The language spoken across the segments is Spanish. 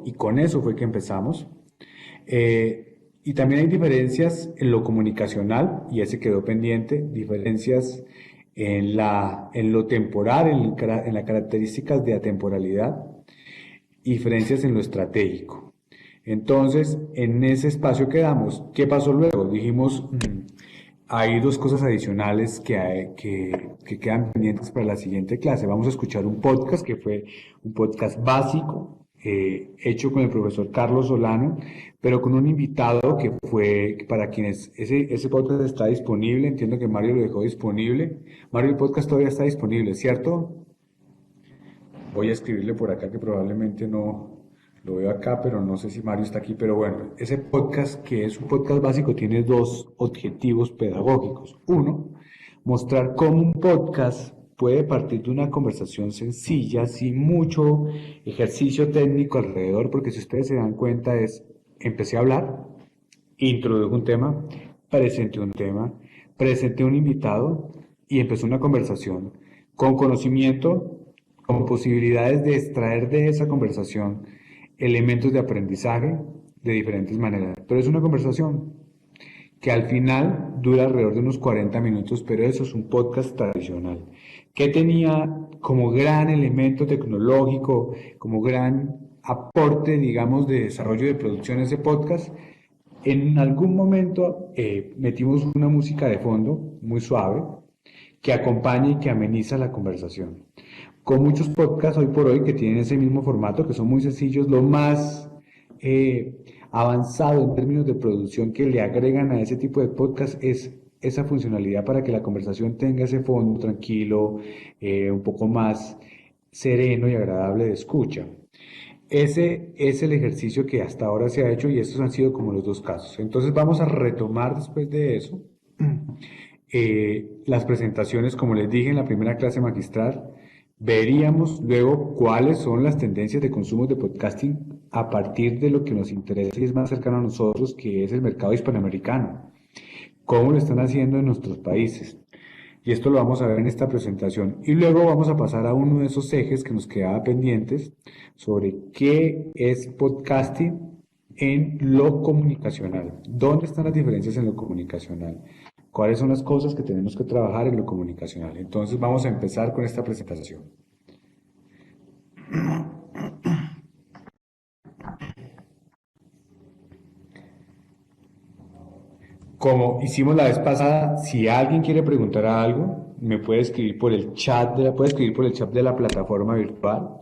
y con eso fue que empezamos. Y también hay diferencias en lo comunicacional, y ese quedó pendiente, diferencias en lo temporal, en las características de atemporalidad, y diferencias en lo estratégico. Entonces, en ese espacio quedamos. ¿Qué pasó luego? Dijimos, hay dos cosas adicionales que quedan pendientes para la siguiente clase. Vamos a escuchar un podcast que fue un podcast básico, hecho con el profesor Carlos Solano, pero con un invitado que fue, para quienes ese podcast está disponible, entiendo que Mario lo dejó disponible. Mario, el podcast todavía está disponible, ¿cierto? Voy a escribirle por acá que probablemente no lo veo acá, pero no sé si Mario está aquí. Pero bueno, ese podcast, que es un podcast básico, tiene dos objetivos pedagógicos. Uno, mostrar cómo un podcast puede partir de una conversación sencilla, sin mucho ejercicio técnico alrededor, porque si ustedes se dan cuenta empecé a hablar, introdujo un tema, presenté un invitado y empezó una conversación con conocimiento, con posibilidades de extraer de esa conversación elementos de aprendizaje de diferentes maneras. Pero es una conversación que al final dura alrededor de unos 40 minutos, pero eso es un podcast tradicional. ¿Qué tenía como gran elemento tecnológico, como gran aporte, digamos, de desarrollo de producción ese podcast? En algún momento metimos una música de fondo muy suave que acompaña y que ameniza la conversación. Con muchos podcasts hoy por hoy que tienen ese mismo formato, que son muy sencillos, lo más avanzado en términos de producción que le agregan a ese tipo de podcast es esa funcionalidad para que la conversación tenga ese fondo tranquilo, un poco más sereno y agradable de escucha. Ese es el ejercicio que hasta ahora se ha hecho y estos han sido como los dos casos. Entonces vamos a retomar después de eso las presentaciones, como les dije en la primera clase magistral. Veríamos luego cuáles son las tendencias de consumo de podcasting a partir de lo que nos interesa y es más cercano a nosotros, que es el mercado hispanoamericano. ¿Cómo lo están haciendo en nuestros países? Y esto lo vamos a ver en esta presentación. Y luego vamos a pasar a uno de esos ejes que nos quedaba pendientes sobre qué es podcasting en lo comunicacional. ¿Dónde están las diferencias en lo comunicacional? ¿Cuáles son las cosas que tenemos que trabajar en lo comunicacional? Entonces vamos a empezar con esta presentación. Como hicimos la vez pasada, si alguien quiere preguntar algo, me puede escribir por el chat puede escribir por el chat de la plataforma virtual.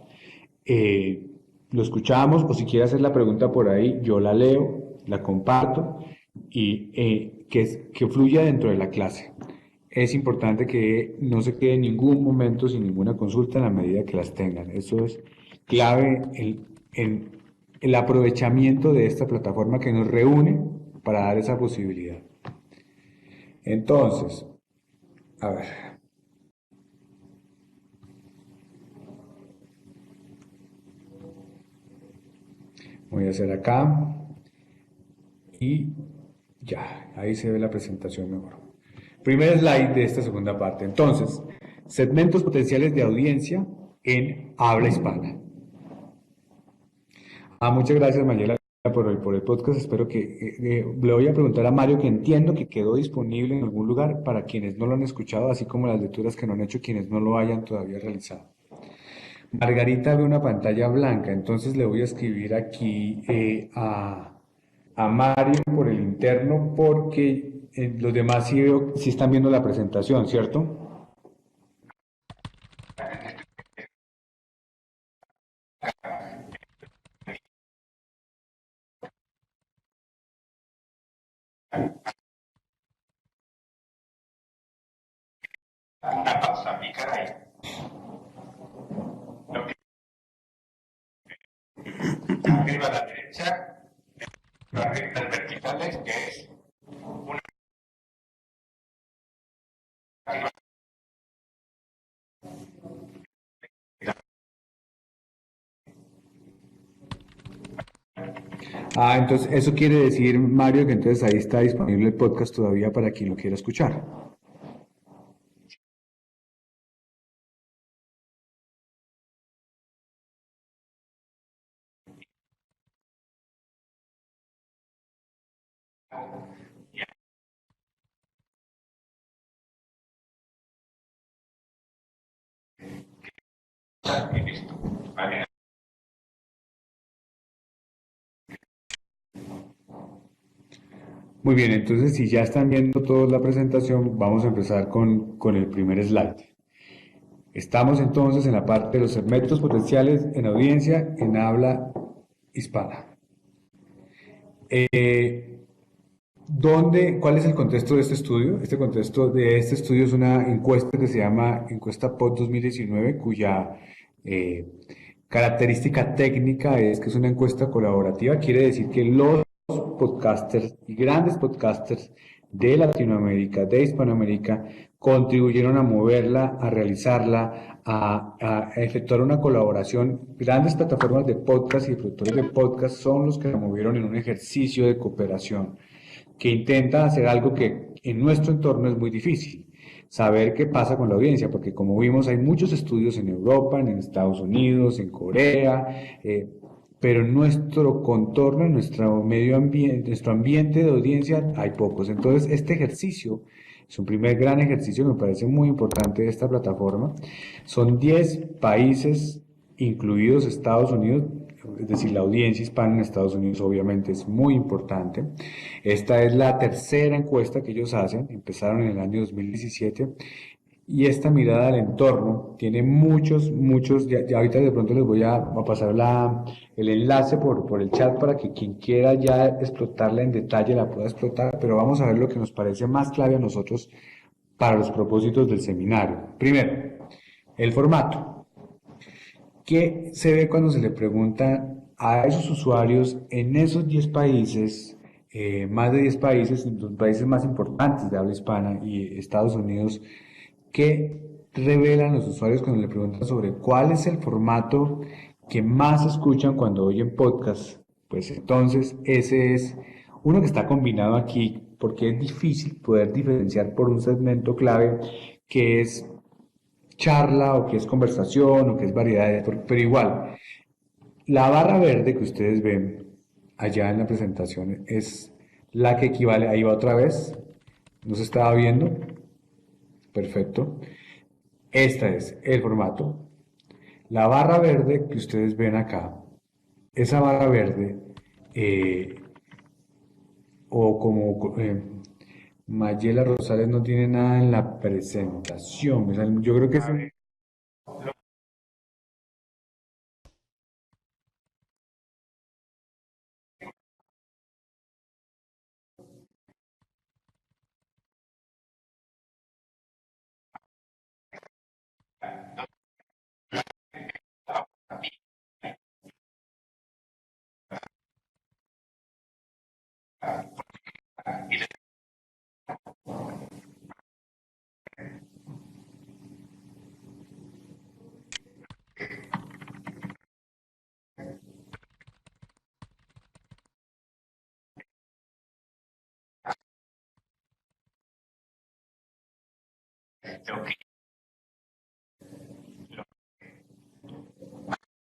eh, lo escuchamos, o si quiere hacer la pregunta por ahí, yo la leo, la comparto y que fluya dentro de la clase. Es importante que no se quede en ningún momento sin ninguna consulta en la medida que las tengan. Eso es clave en el aprovechamiento de esta plataforma que nos reúne para dar esa posibilidad. Entonces, a ver, voy a hacer acá y ya, ahí se ve la presentación mejor. Primer slide de esta segunda parte. Entonces, segmentos potenciales de audiencia en habla hispana. Muchas gracias, Mayela, por el podcast. Espero que le voy a preguntar a Mario, que entiendo que quedó disponible en algún lugar para quienes no lo han escuchado, así como las lecturas que no han hecho quienes no lo hayan todavía realizado. Margarita ve una pantalla blanca, entonces le voy a escribir aquí a Mario por el interno porque los demás sí están viendo la presentación, ¿cierto? Una pausa, mi caray. Lo que arriba a la derecha, las rectas verticales, que es una. Entonces eso quiere decir, Mario, que entonces ahí está disponible el podcast todavía para quien lo quiera escuchar. Muy bien, entonces si ya están viendo toda la presentación, vamos a empezar con el primer slide. Estamos entonces en la parte de los segmentos potenciales en audiencia en habla hispana. ¿Cuál es el contexto de este estudio? Este contexto de este estudio es una encuesta que se llama Encuesta POT 2019, cuya eh, característica técnica es que es una encuesta colaborativa. Quiere decir que los podcasters y grandes podcasters de Latinoamérica, de Hispanoamérica, contribuyeron a moverla, a realizarla, a efectuar una colaboración. Grandes plataformas de podcast y productores de podcast son los que la movieron en un ejercicio de cooperación que intenta hacer algo que en nuestro entorno es muy difícil, saber qué pasa con la audiencia, porque como vimos hay muchos estudios en Europa, en Estados Unidos, en Corea, pero en nuestro contorno, en nuestro medio ambiente, nuestro ambiente de audiencia hay pocos. Entonces este ejercicio es un primer gran ejercicio que me parece muy importante de esta plataforma. Son 10 países, incluidos Estados Unidos, es decir, la audiencia hispana en Estados Unidos obviamente es muy importante. Esta es la tercera encuesta que ellos hacen, empezaron en el año 2017 y esta mirada al entorno tiene muchos, ya ahorita de pronto les voy a pasar el enlace por el chat para que quien quiera ya explotarla en detalle la pueda explotar, pero vamos a ver lo que nos parece más clave a nosotros para los propósitos del seminario. Primero, el formato. ¿Qué se ve cuando se le pregunta a esos usuarios en esos 10 países, más de 10 países, los países más importantes de habla hispana y Estados Unidos, qué revelan los usuarios cuando le preguntan sobre cuál es el formato que más escuchan cuando oyen podcast? Pues entonces ese es uno que está combinado aquí porque es difícil poder diferenciar por un segmento clave que es charla o que es conversación o que es variedad, pero igual, la barra verde que ustedes ven allá en la presentación es la que equivale, ahí va otra vez, ¿no se estaba viendo? Perfecto. Esta es el formato. La barra verde que ustedes ven acá, esa barra verde, eh, o como Mayela Rosales no tiene nada en la presentación, yo creo que es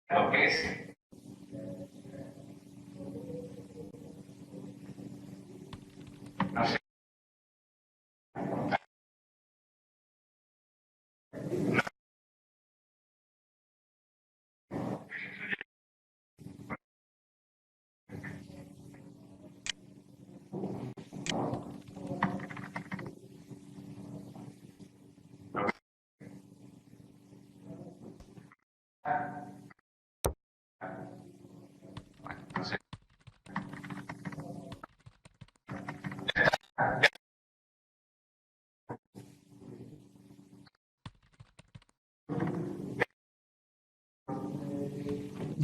lo que es. No sé. No sé.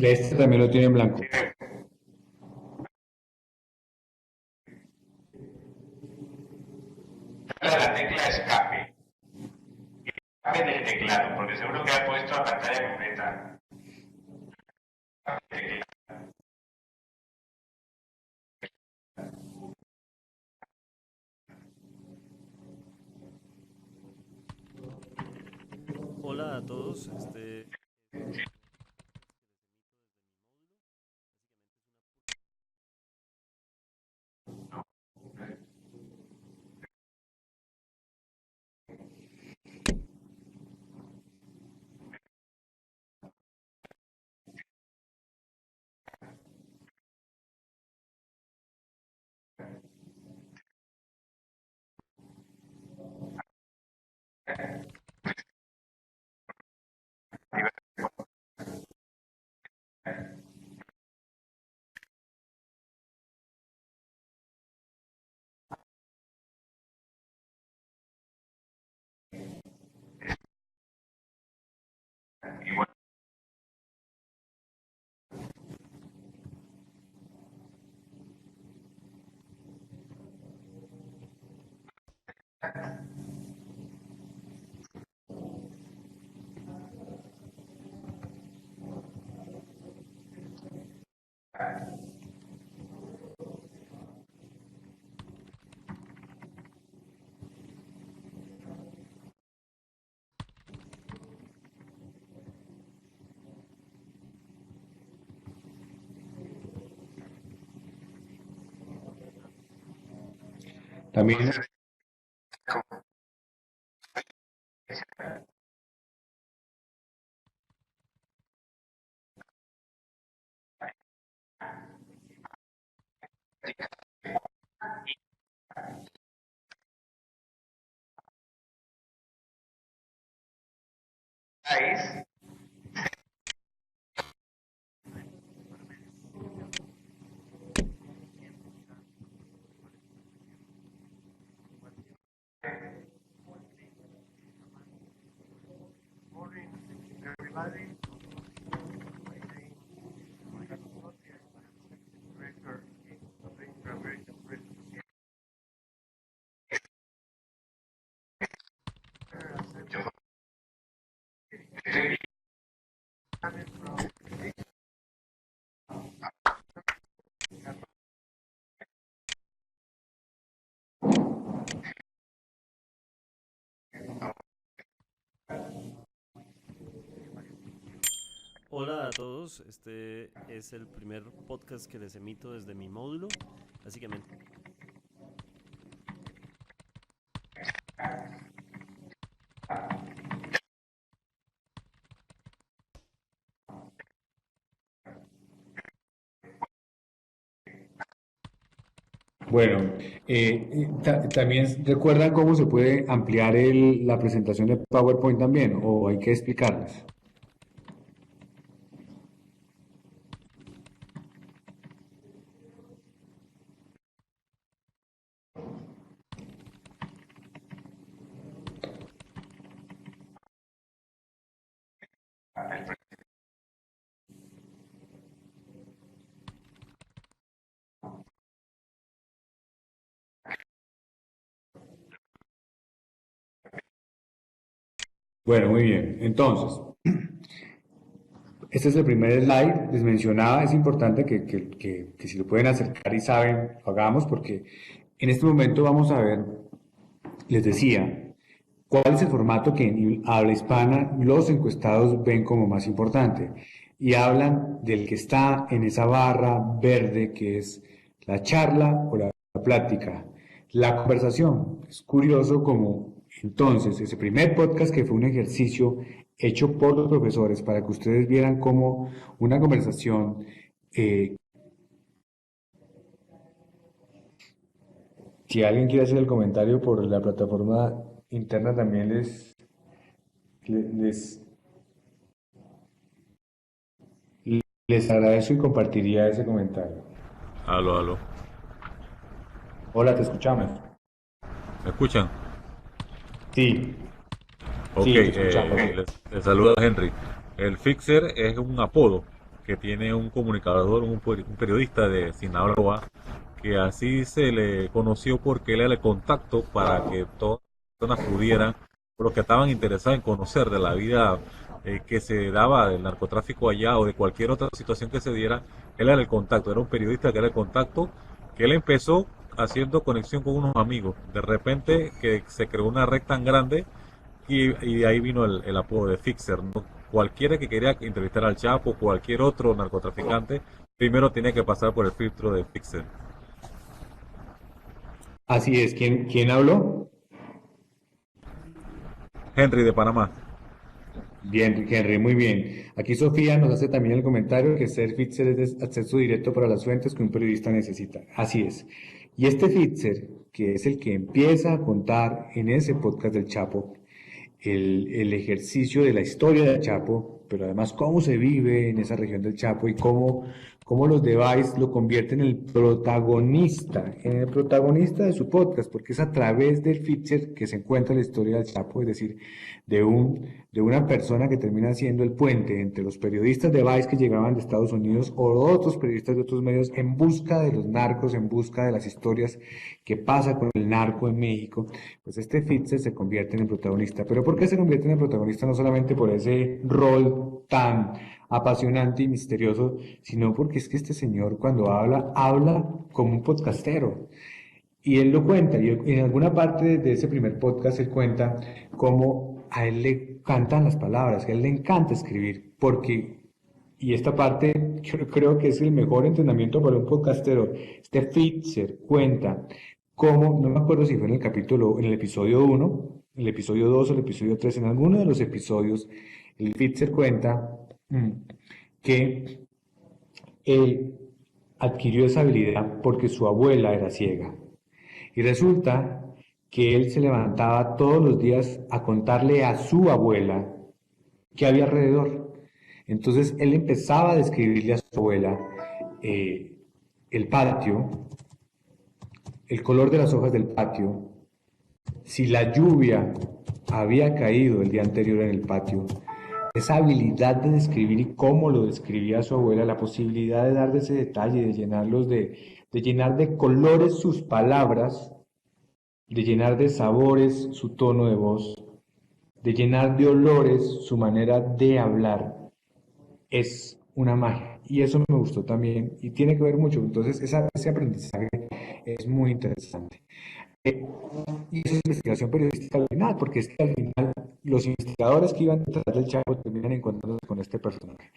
Este también lo tiene en blanco. La tecla escape. Escape del teclado, porque seguro que ha puesto a pantalla completa. Hola a todos, También, Hola a todos, este es el primer podcast que les emito desde mi módulo. Básicamente, bueno, también recuerdan cómo se puede ampliar la presentación de PowerPoint también, o hay que explicarles. Bueno, muy bien. Entonces, este es el primer slide. Les mencionaba, es importante que si lo pueden acercar y saben, lo hagamos, porque en este momento vamos a ver, les decía, cuál es el formato que en habla hispana los encuestados ven como más importante. Y hablan del que está en esa barra verde, que es la charla o la plática, la conversación. Es curioso como entonces ese primer podcast, que fue un ejercicio hecho por los profesores para que ustedes vieran cómo una conversación, eh, si alguien quiere hacer el comentario por la plataforma interna, también les, les agradezco y compartiría ese comentario. Aló, aló. Hola, te escuchamos. ¿Me escuchan? Sí, Ok, sí, te escuchamos. les saluda Henry. El Fixer es un apodo que tiene un comunicador, un periodista de Sinaloa, que así se le conoció porque él era el contacto para que todas las personas pudieran, los que estaban interesados en conocer de la vida que se daba del narcotráfico allá o de cualquier otra situación que se diera, él era el contacto, era un periodista que era el contacto, que él empezó haciendo conexión con unos amigos. De repente que se creó una red tan grande y de ahí vino el apodo de Fixer, ¿no? Cualquiera que quería entrevistar al Chapo, cualquier otro narcotraficante, primero tenía que pasar por el filtro de Fixer. Así es, ¿quién habló? Henry de Panamá. Bien, Henry, muy bien. Aquí Sofía nos hace también el comentario que ser Fitzer es acceso directo para las fuentes que un periodista necesita. Así es. Y este Fitzer, que es el que empieza a contar en ese podcast del Chapo, el ejercicio de la historia del Chapo, pero además cómo se vive en esa región del Chapo y cómo los de Vice lo convierten en el protagonista de su podcast, porque es a través del feature que se encuentra la historia del Chapo, es decir, de una persona que termina siendo el puente entre los periodistas de Vice que llegaban de Estados Unidos o otros periodistas de otros medios en busca de los narcos, en busca de las historias que pasa con el narco en México. Pues este Fitzer se convierte en el protagonista. ¿Pero por qué se convierte en el protagonista? No solamente por ese rol tan apasionante y misterioso, sino porque es que este señor cuando habla, habla como un podcastero. Y él lo cuenta, y en alguna parte de ese primer podcast él cuenta cómo a él le cantan las palabras, que a él le encanta escribir, porque, y esta parte yo creo que es el mejor entrenamiento para un podcastero, este Fitzer cuenta cómo, no me acuerdo si fue en el episodio 1, el episodio 2 o el episodio 3, en alguno de los episodios, el Fitzer cuenta que él adquirió esa habilidad porque su abuela era ciega. Y resulta que él se levantaba todos los días a contarle a su abuela qué había alrededor. Entonces él empezaba a describirle a su abuela el patio, el color de las hojas del patio, si la lluvia había caído el día anterior en el patio. Esa habilidad de describir y cómo lo describía su abuela, la posibilidad de dar de ese detalle, de llenar de colores sus palabras, de llenar de sabores su tono de voz, de llenar de olores su manera de hablar, es una magia. Y eso me gustó también y tiene que ver mucho. Entonces, ese aprendizaje es muy interesante. Y esa es investigación periodística al final, porque es que al final los investigadores que iban detrás del Chapo terminan encontrándose con este personaje.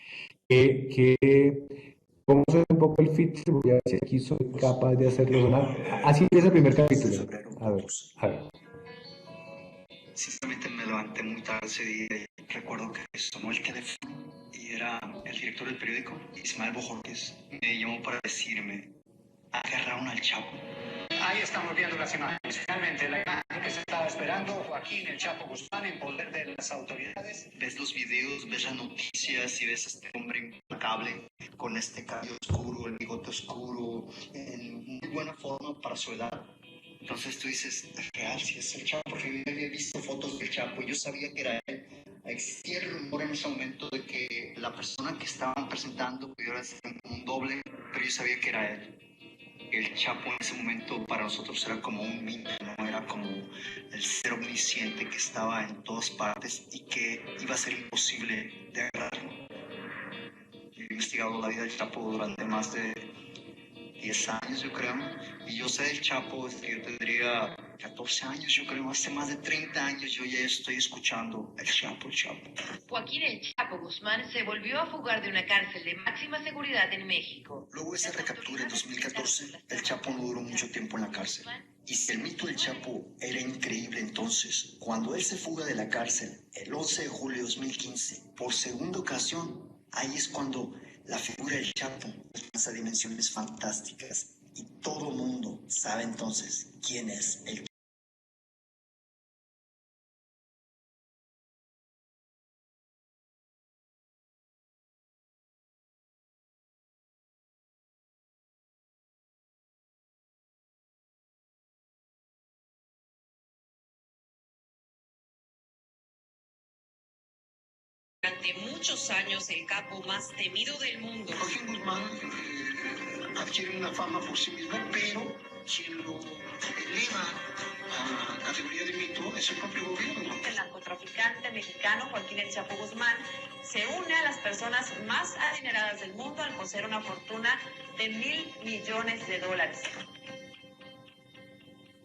Como soy un poco el fit, voy a ver si aquí soy capaz de hacerlo sonar. Así empieza el primer capítulo. A ver, a ver. Sinceramente me levanté muy tarde ese día y recuerdo que sonó el teléfono y era el director del periódico, Ismael Bojorquez. Me llamó para decirme, agarraron al Chapo. Ahí estamos viendo las imágenes. Finalmente, la imagen que se estaba esperando, Joaquín el Chapo Guzmán en poder de las autoridades. Ves los videos, ves las noticias y ves a este hombre implacable con este cabello oscuro, el bigote oscuro, en muy buena forma para su edad. Entonces tú dices, es real, si es el Chapo, porque yo había visto fotos del Chapo y yo sabía que era él. Existía el rumor en ese momento de que la persona que estaban presentando pudiera ser un doble, pero yo sabía que era él. El Chapo en ese momento para nosotros era como un mito, ¿no? Era como el ser omnisciente que estaba en todas partes y que iba a ser imposible de agarrarlo. He investigado la vida del Chapo durante más de 10 años, yo creo, y yo sé del Chapo desde que yo tendría 14 años, yo creo, hace más de 30 años yo ya estoy escuchando el Chapo, el Chapo. Joaquín el Chapo Guzmán se volvió a fugar de una cárcel de máxima seguridad en México. Luego de esa recaptura en 2014, el Chapo no duró mucho tiempo en la cárcel. Y si el mito del Chapo era increíble entonces, cuando él se fuga de la cárcel el 11 de julio de 2015, por segunda ocasión, ahí es cuando la figura del Chapo alcanza dimensiones fantásticas y todo mundo sabe entonces quién es el Chapo. Durante muchos años el capo más temido del mundo. Joaquín Guzmán adquiere una fama por sí mismo, pero quien lo eleva a categoría de mito es el propio gobierno. El narcotraficante mexicano Joaquín el Chapo Guzmán se une a las personas más adineradas del mundo al poseer una fortuna de $1,000 millones.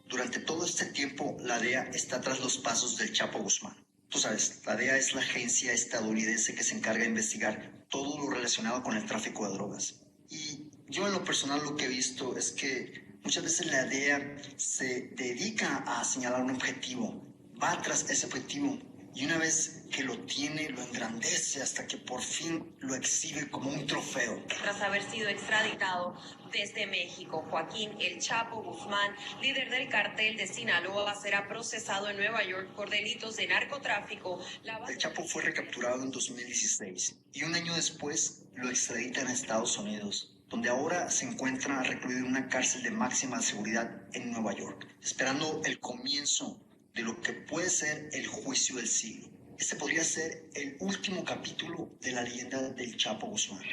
Durante todo este tiempo, la DEA está tras los pasos del Chapo Guzmán. Tú sabes, la DEA es la agencia estadounidense que se encarga de investigar todo lo relacionado con el tráfico de drogas. Y yo en lo personal lo que he visto es que muchas veces la DEA se dedica a señalar un objetivo, va tras ese objetivo y una vez que lo tiene, lo engrandece hasta que por fin lo exhibe como un trofeo. Tras haber sido extraditado desde México, Joaquín el Chapo Guzmán, líder del cartel de Sinaloa, será procesado en Nueva York por delitos de narcotráfico. El Chapo fue recapturado en 2016 y un año después lo extraditan a Estados Unidos, donde ahora se encuentra recluido en una cárcel de máxima seguridad en Nueva York, esperando el comienzo de lo que puede ser el juicio del siglo. Este podría ser el último capítulo de la leyenda del Chapo Guzmán,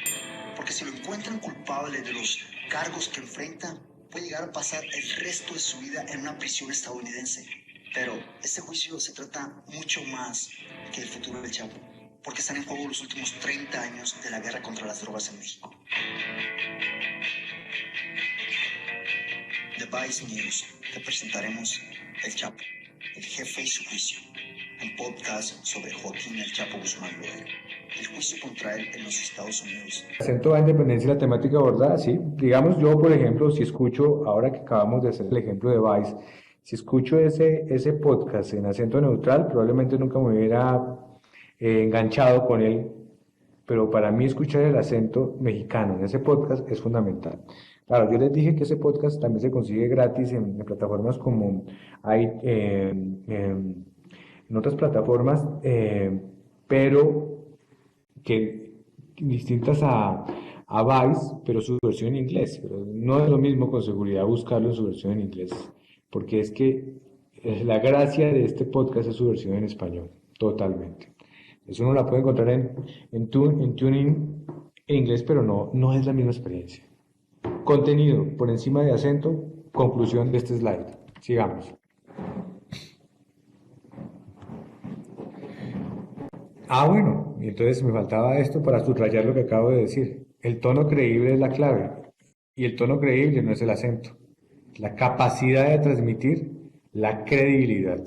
porque si lo encuentran culpable de los cargos que enfrenta, puede llegar a pasar el resto de su vida en una prisión estadounidense. Pero este juicio se trata mucho más que el futuro del Chapo, porque están en juego los últimos 30 años de la guerra contra las drogas en México. The Vice News, te presentaremos El Chapo, el jefe y su juicio, un podcast sobre Joaquín el Chapo Guzmán Loera. el juicio contra él en los Estados Unidos. Acento va a independencia de la temática abordada, sí. Digamos, yo, por ejemplo, si escucho, ahora que acabamos de hacer el ejemplo de Vice, si escucho ese podcast en acento neutral, probablemente nunca me hubiera enganchado con él, pero para mí escuchar el acento mexicano en ese podcast es fundamental. Claro, yo les dije que ese podcast también se consigue gratis en plataformas como hay en otras plataformas, pero que distintas a Vice, pero su versión en inglés. Pero no es lo mismo con seguridad buscarlo en su versión en inglés, porque es que la gracia de este podcast es su versión en español, totalmente. Eso uno la puede encontrar en Tuning en inglés, pero no es la misma experiencia. Contenido por encima de acento, conclusión de este slide. Sigamos. Bueno, y entonces me faltaba esto para subrayar lo que acabo de decir. El tono creíble es la clave, y el tono creíble no es el acento. La capacidad de transmitir la credibilidad.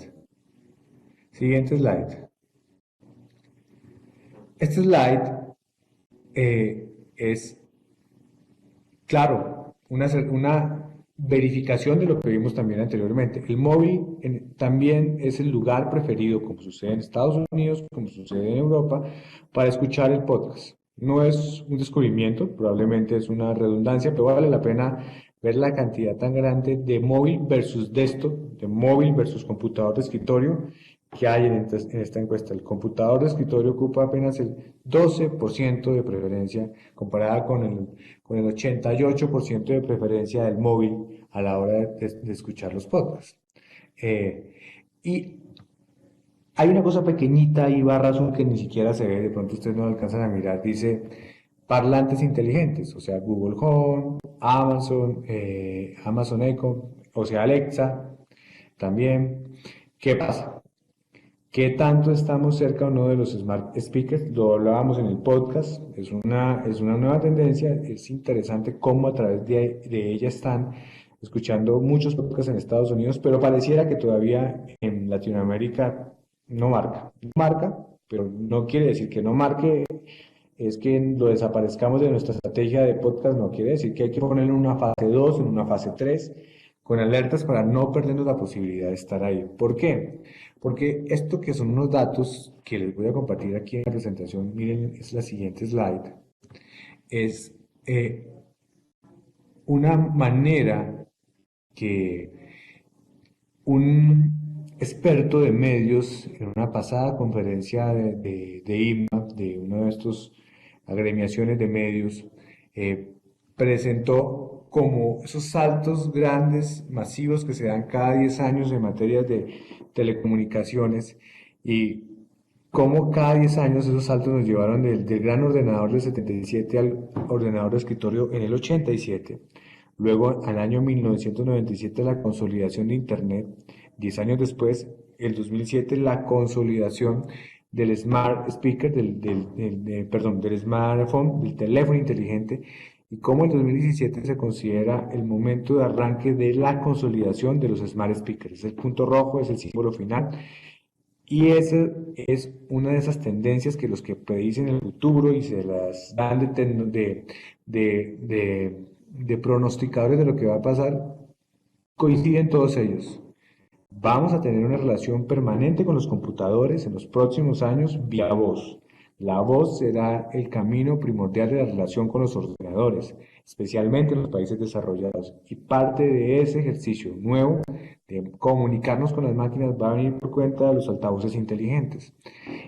Siguiente slide. Este slide es, claro, una verificación de lo que vimos también anteriormente. El móvil también es el lugar preferido, como sucede en Estados Unidos, como sucede en Europa, para escuchar el podcast. No es un descubrimiento, probablemente es una redundancia, pero vale la pena ver la cantidad tan grande de móvil versus desktop, de móvil versus computador de escritorio que hay en esta encuesta. El computador de escritorio ocupa apenas el 12% de preferencia comparada con el 88% de preferencia del móvil a la hora de escuchar los podcasts. Y hay una cosa pequeñita y barra azul que ni siquiera se ve, de pronto ustedes no lo alcanzan a mirar, dice parlantes inteligentes, o sea, Google Home, Amazon Echo, o sea, Alexa también. ¿Qué pasa? ¿Qué tanto estamos cerca o no de los smart speakers? Lo hablábamos en el podcast, es una nueva tendencia, es interesante cómo a través de ella están escuchando muchos podcasts en Estados Unidos, pero pareciera que todavía en Latinoamérica no marca, pero no quiere decir que no marque, es que lo desaparezcamos de nuestra estrategia de podcast, no quiere decir que hay que ponerlo en una fase 2, en una fase 3, con alertas para no perdernos la posibilidad de estar ahí. ¿Por qué? Porque esto que son unos datos que les voy a compartir aquí en la presentación, miren, es la siguiente slide, es una manera que un experto de medios en una pasada conferencia de IMA, de una de estas agremiaciones de medios, presentó como esos saltos grandes, masivos que se dan cada 10 años en materia de telecomunicaciones y cómo cada 10 años esos saltos nos llevaron del gran ordenador del 77 al ordenador de escritorio en el 87. Luego, al año 1997, la consolidación de Internet. 10 años después, el 2007, la consolidación del smart speaker, del smartphone, del teléfono inteligente. Y cómo el 2017 se considera el momento de arranque de la consolidación de los smart speakers. Es el punto rojo, es el símbolo final. Y esa es una de esas tendencias que los que predicen el futuro y se las dan de pronosticadores de lo que va a pasar, coinciden todos ellos. Vamos a tener una relación permanente con los computadores en los próximos años vía voz. La voz será el camino primordial de la relación con los ordenadores, especialmente en los países desarrollados. Y parte de ese ejercicio nuevo de comunicarnos con las máquinas va a venir por cuenta de los altavoces inteligentes.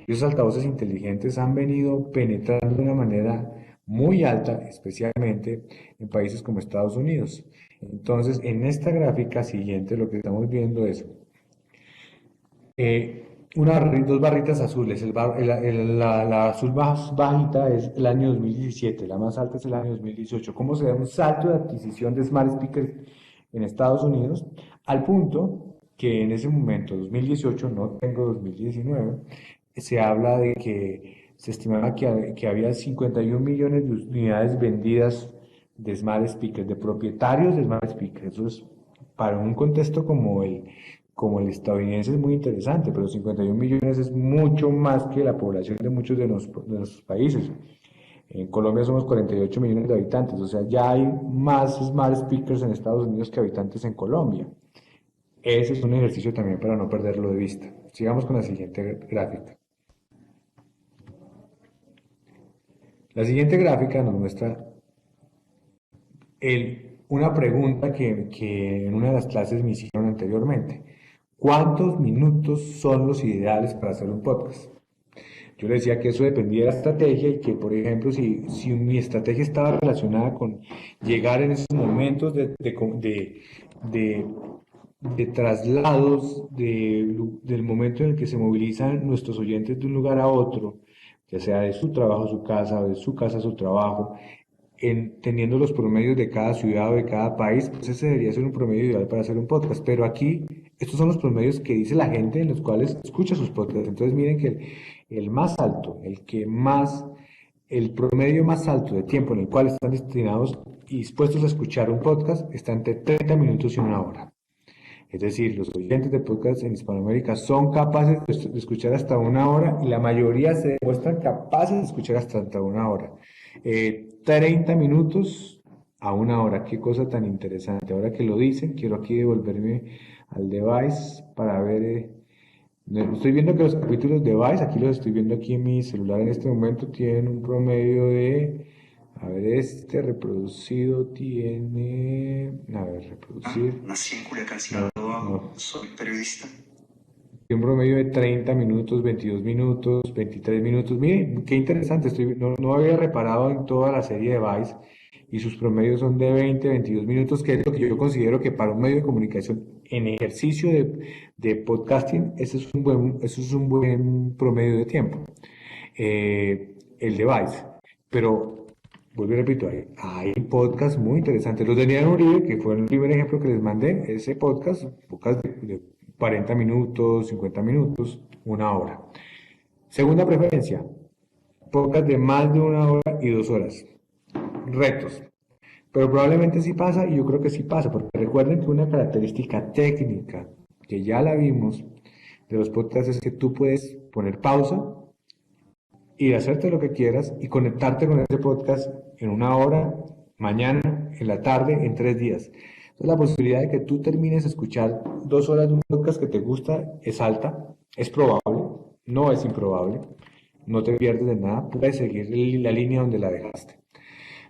Y esos altavoces inteligentes han venido penetrando de una manera muy alta, especialmente en países como Estados Unidos. Entonces, en esta gráfica siguiente lo que estamos viendo es dos barritas azules. La azul más bajita es el año 2017, la más alta es el año 2018. ¿Cómo se da un salto de adquisición de smart speakers en Estados Unidos? Al punto que en ese momento, 2018, no tengo 2019, se habla de que se estimaba que había 51 millones de unidades vendidas de smart speakers, de propietarios de smart speakers. Eso es para un contexto como el como el estadounidense es muy interesante, pero 51 millones es mucho más que la población de muchos de nuestros países. En Colombia somos 48 millones de habitantes, o sea, ya hay más smart speakers en Estados Unidos que habitantes en Colombia. Ese es un ejercicio también para no perderlo de vista. Sigamos con la siguiente gráfica. La siguiente gráfica nos muestra una pregunta que en una de las clases me hicieron anteriormente. ¿Cuántos minutos son los ideales para hacer un podcast? Yo le decía que eso dependía de la estrategia y que, por ejemplo, si mi estrategia estaba relacionada con llegar en esos momentos de traslados, del momento en el que se movilizan nuestros oyentes de un lugar a otro, ya sea de su trabajo a su casa o de su casa a su trabajo, teniendo los promedios de cada ciudad o de cada país, pues ese debería ser un promedio ideal para hacer un podcast. Pero aquí, estos son los promedios que dice la gente en los cuales escucha sus podcasts. Entonces miren que el más alto, el promedio más alto de tiempo en el cual están destinados y dispuestos a escuchar un podcast está entre 30 minutos y una hora. Es decir, los oyentes de podcast en Hispanoamérica son capaces de escuchar hasta una hora y la mayoría se demuestran capaces de escuchar hasta una hora. 30 minutos a una hora, qué cosa tan interesante. Ahora que lo dicen, quiero aquí devolverme al device para ver. Estoy viendo que los capítulos de Vice, aquí los estoy viendo aquí en mi celular en este momento, tienen un promedio de, a ver, este reproducido tiene, a ver, reproducir, Nací en Culiacán, Sinaloa, no. soy periodista. Tiene un promedio de 30 minutos, 22 minutos, 23 minutos. Miren, qué interesante, no había reparado en toda la serie de Vice y sus promedios son de 20, 22 minutos, que es lo que yo considero que para un medio de comunicación en ejercicio de podcasting, ese es un buen promedio de tiempo. El device. Pero, vuelvo y repito, hay podcasts muy interesantes. Los de Daniel Uribe, que fue el primer ejemplo que les mandé, ese podcast de 40 minutos, 50 minutos, una hora. Segunda preferencia, podcast de más de una hora y 2 horas. Retos. Pero probablemente sí pasa, y yo creo que sí pasa, porque recuerden que una característica técnica, que ya la vimos, de los podcasts es que tú puedes poner pausa, ir a hacerte lo que quieras y conectarte con ese podcast en una hora, mañana, en la tarde, en 3 días. Entonces la posibilidad de que tú termines de escuchar 2 horas de un podcast que te gusta es alta, es probable, no es improbable, no te pierdes de nada, puedes seguir la línea donde la dejaste.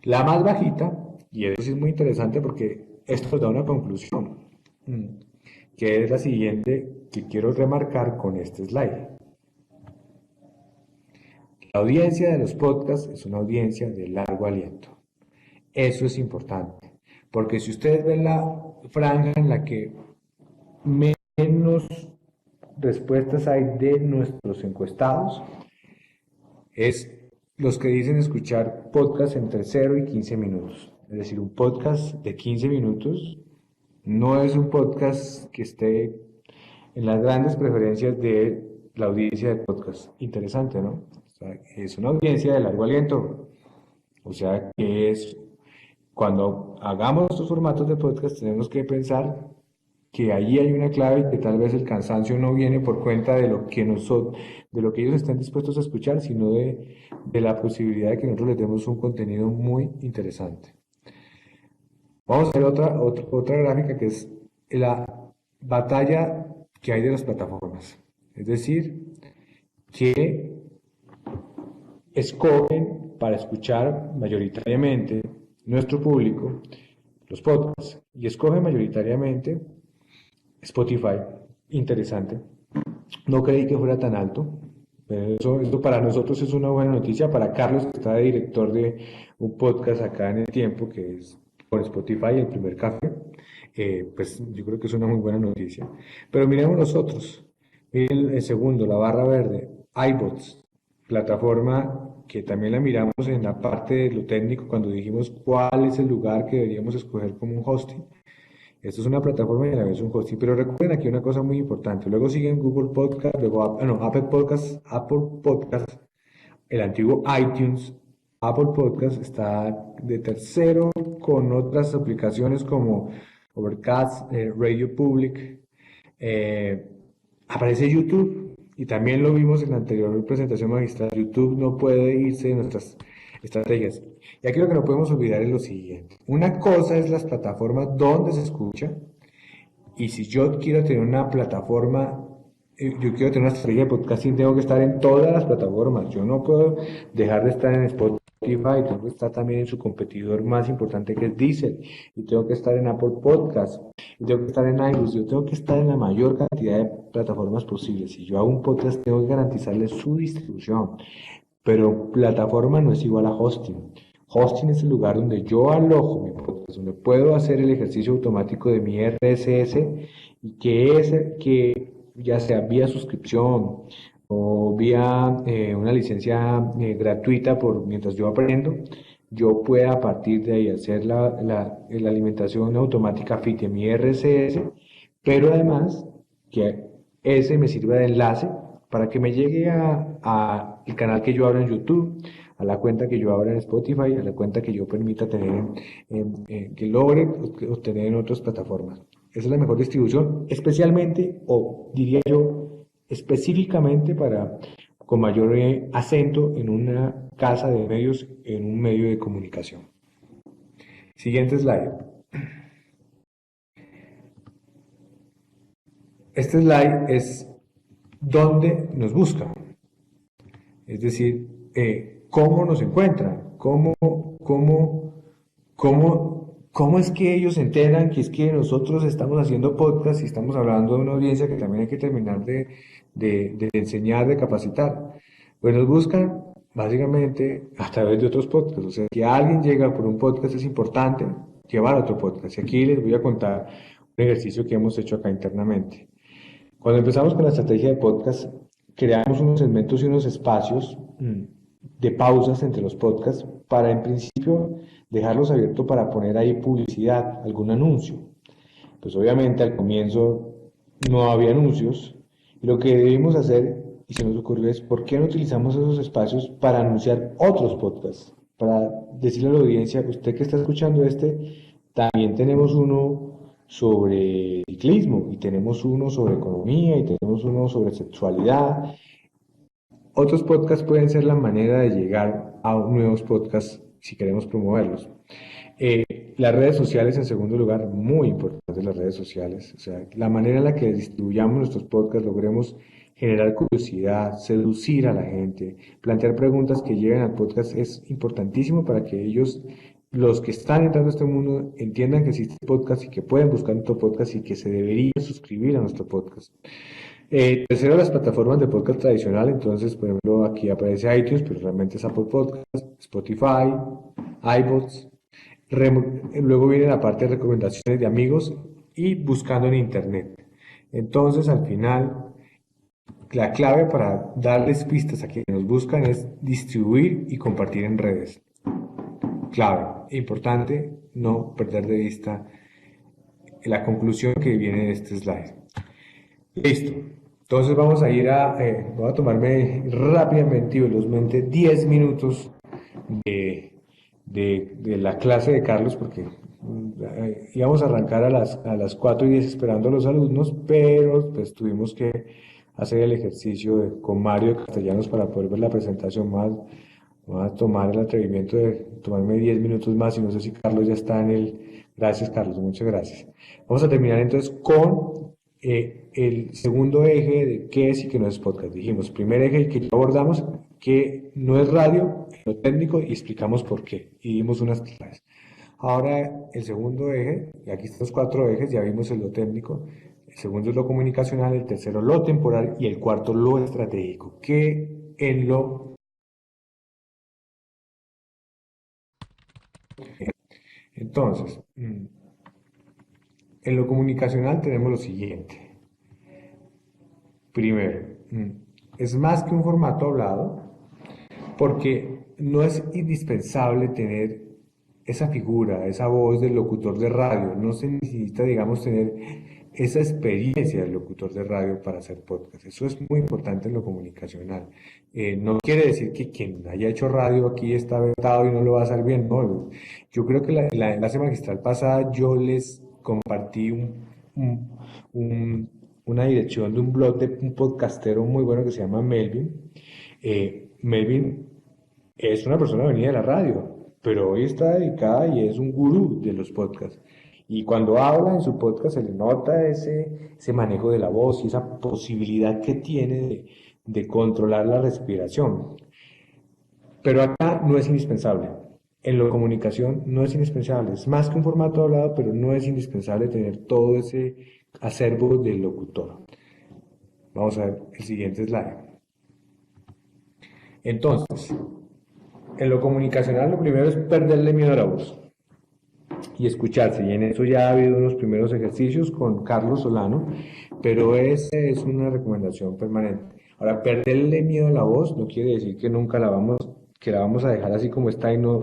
La más bajita, y eso sí es muy interesante porque esto nos da una conclusión, que es la siguiente que quiero remarcar con este slide. La audiencia de los podcasts es una audiencia de largo aliento. Eso es importante, porque si ustedes ven la franja en la que menos respuestas hay de nuestros encuestados, es los que dicen escuchar podcasts entre 0 y 15 minutos. Es decir, un podcast de 15 minutos no es un podcast que esté en las grandes preferencias de la audiencia de podcast. Interesante, ¿no? O sea, es una audiencia de largo aliento. O sea, que es cuando hagamos estos formatos de podcast tenemos que pensar que ahí hay una clave y que tal vez el cansancio no viene por cuenta de lo que ellos están dispuestos a escuchar, sino de la posibilidad de que nosotros les demos un contenido muy interesante. Vamos a ver otra gráfica que es la batalla que hay de las plataformas. Es decir, que escogen para escuchar mayoritariamente nuestro público los podcasts y escogen mayoritariamente Spotify. Interesante. No creí que fuera tan alto. Eso para nosotros es una buena noticia. Para Carlos, que está de director de un podcast acá en El Tiempo, que es por Spotify, El Primer Café, pues yo creo que es una muy buena noticia. Pero miremos los otros. Miren el segundo, la barra verde, iBots, plataforma que también la miramos en la parte de lo técnico cuando dijimos cuál es el lugar que deberíamos escoger como un hosting. Esto es una plataforma y a la vez un hosting, pero recuerden aquí una cosa muy importante. Luego siguen Google Podcast, luego Apple Podcast, el antiguo iTunes. Apple Podcast está de tercero con otras aplicaciones como Overcast, Radio Public, Eh, Aparece YouTube y también lo vimos en la anterior presentación magistral. YouTube no puede irse de nuestras estrategias. Y aquí lo que no podemos olvidar es lo siguiente. Una cosa es las plataformas donde se escucha y si yo quiero tener una plataforma, yo quiero tener una estrategia de podcasting, tengo que estar en todas las plataformas. Yo no puedo dejar de estar en Spotify, tengo que estar también en su competidor más importante que es Deezer, y tengo que estar en Apple Podcasts, y tengo que estar en iBooks, yo tengo que estar en la mayor cantidad de plataformas posibles. Si yo hago un podcast, tengo que garantizarle su distribución. Pero plataforma no es igual a hosting. Hosting es el lugar donde yo alojo mi podcast, donde puedo hacer el ejercicio automático de mi RSS y que ya sea vía suscripción o vía una licencia gratuita por mientras yo aprendo, yo pueda a partir de ahí hacer la alimentación automática fit de mi RSS, pero además que ese me sirva de enlace para que me llegue a el canal que yo abro en YouTube, a la cuenta que yo abra en Spotify, a la cuenta que yo permita tener que logre obtener en otras plataformas. Esa es la mejor distribución, especialmente, o diría yo, específicamente para, con mayor acento en una casa de medios, en un medio de comunicación. Siguiente slide. Este slide es donde nos buscan. Es decir, cómo nos encuentran, cómo es que ellos se enteran que es que nosotros estamos haciendo podcast y estamos hablando de una audiencia que también hay que terminar de enseñar, de capacitar. Pues nos buscan básicamente a través de otros podcasts. O sea, si alguien llega por un podcast es importante llevar otro podcast. Y aquí les voy a contar un ejercicio que hemos hecho acá internamente. Cuando empezamos con la estrategia de podcast, creamos unos segmentos y unos espacios de pausas entre los podcasts para en principio dejarlos abiertos para poner ahí publicidad, algún anuncio. Pues obviamente al comienzo no había anuncios y lo que debimos hacer y se nos ocurrió es ¿por qué no utilizamos esos espacios para anunciar otros podcasts? Para decirle a la audiencia, usted que está escuchando también tenemos uno sobre ciclismo y tenemos uno sobre economía y tenemos uno sobre sexualidad. Otros podcasts pueden ser la manera de llegar a nuevos podcasts si queremos promoverlos. Las redes sociales, en segundo lugar, muy importantes las redes sociales. O sea, la manera en la que distribuyamos nuestros podcasts, logremos generar curiosidad, seducir a la gente, plantear preguntas que lleguen al podcast es importantísimo para que ellos, los que están entrando a este mundo, entiendan que existe podcast y que pueden buscar nuestro podcast y que se deberían suscribir a nuestro podcast. Tercero, las plataformas de podcast tradicional. Entonces, por ejemplo, aquí aparece iTunes, pero realmente es Apple Podcast, Spotify, iBots. Luego viene la parte de recomendaciones de amigos y buscando en Internet. Entonces, al final, la clave para darles pistas a quienes nos buscan es distribuir y compartir en redes. Clave, importante no perder de vista la conclusión que viene de este slide. Listo. Entonces vamos a ir voy a tomarme rápidamente y velozmente 10 minutos de la clase de Carlos, porque íbamos a arrancar a las 4:10 esperando a los alumnos, pero pues tuvimos que hacer el ejercicio con Mario de Castellanos para poder ver la presentación más. Voy a tomar el atrevimiento de tomarme 10 minutos más y no sé si Carlos ya está en el... Gracias, Carlos, muchas gracias. Vamos a terminar entonces con el segundo eje de qué es y qué no es podcast. Dijimos, primer eje que ya abordamos, que no es radio, lo técnico, y explicamos por qué. Y dimos unas claves. Ahora el segundo eje, y aquí están los 4 ejes, ya vimos lo técnico. El segundo es lo comunicacional, el tercero lo temporal y el cuarto lo estratégico. Que en lo... Entonces, en lo comunicacional tenemos lo siguiente. Primero, es más que un formato hablado, porque no es indispensable tener esa figura, esa voz del locutor de radio. No se necesita, digamos, tener esa experiencia del locutor de radio para hacer podcast. Eso es muy importante en lo comunicacional. No quiere decir que quien haya hecho radio aquí está vetado y no lo va a hacer bien. No, yo creo que la clase magistral pasada yo les compartí un una dirección de un blog de un podcastero muy bueno que se llama Melvin. Melvin es una persona venida de la radio, pero hoy está dedicada y es un gurú de los podcasts. Y cuando habla en su podcast se le nota ese manejo de la voz y esa posibilidad que tiene de controlar la respiración. Pero acá no es indispensable. En la comunicación no es indispensable. Es más que un formato hablado, pero no es indispensable tener todo ese acervo del locutor. Vamos a ver el siguiente slide. Entonces, en lo comunicacional lo primero es perderle miedo a la voz y escucharse. Y en eso ya ha habido unos primeros ejercicios con Carlos Solano, pero esa es una recomendación permanente. Ahora, perderle miedo a la voz no quiere decir que nunca que la vamos a dejar así como está y no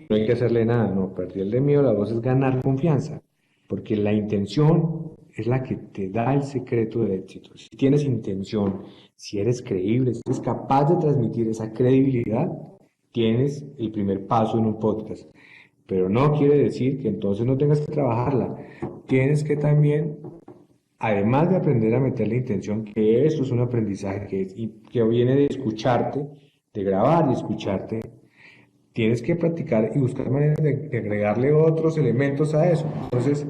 hay que hacerle nada. No, perderle miedo a la voz es ganar confianza, porque la intención es la que te da el secreto del éxito. Si tienes intención, si eres creíble, si eres capaz de transmitir esa credibilidad, tienes el primer paso en un podcast. Pero no quiere decir que entonces no tengas que trabajarla. Tienes que también, además de aprender a meterle intención, que esto es un aprendizaje que viene de escucharte, de grabar y escucharte, tienes que practicar y buscar maneras de agregarle otros elementos a eso. Entonces,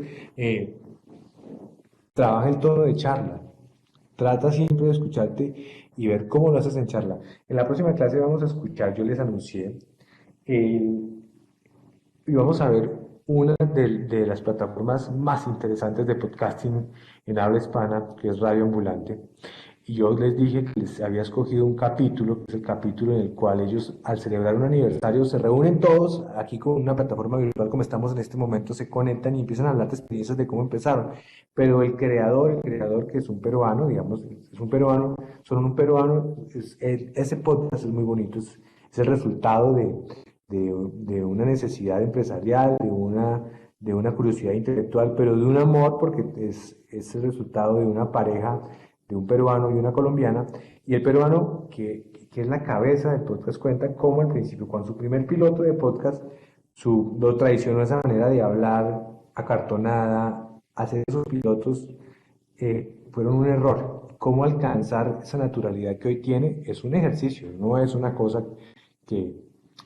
trabaja el tono de charla. Trata siempre de escucharte y ver cómo lo haces en charla. En la próxima clase vamos a escuchar, yo les anuncié, y vamos a ver una de las plataformas más interesantes de podcasting en habla hispana, que es Radio Ambulante. Y yo les dije que les había escogido un capítulo, que es el capítulo en el cual ellos, al celebrar un aniversario, se reúnen todos aquí con una plataforma virtual como estamos en este momento, se conectan y empiezan a hablar de experiencias de cómo empezaron. Pero el creador que es un peruano, digamos, es un peruano, son un peruano, ese podcast es muy bonito, es el resultado de una necesidad empresarial, de una curiosidad intelectual, pero de un amor, porque es el resultado de una pareja, de un peruano y una colombiana, y el peruano, que es la cabeza del podcast, cuenta cómo al principio, cuando su primer piloto de podcast, lo traicionó esa manera de hablar acartonada, hacer esos pilotos fueron un error. Cómo alcanzar esa naturalidad que hoy tiene es un ejercicio, no es una cosa que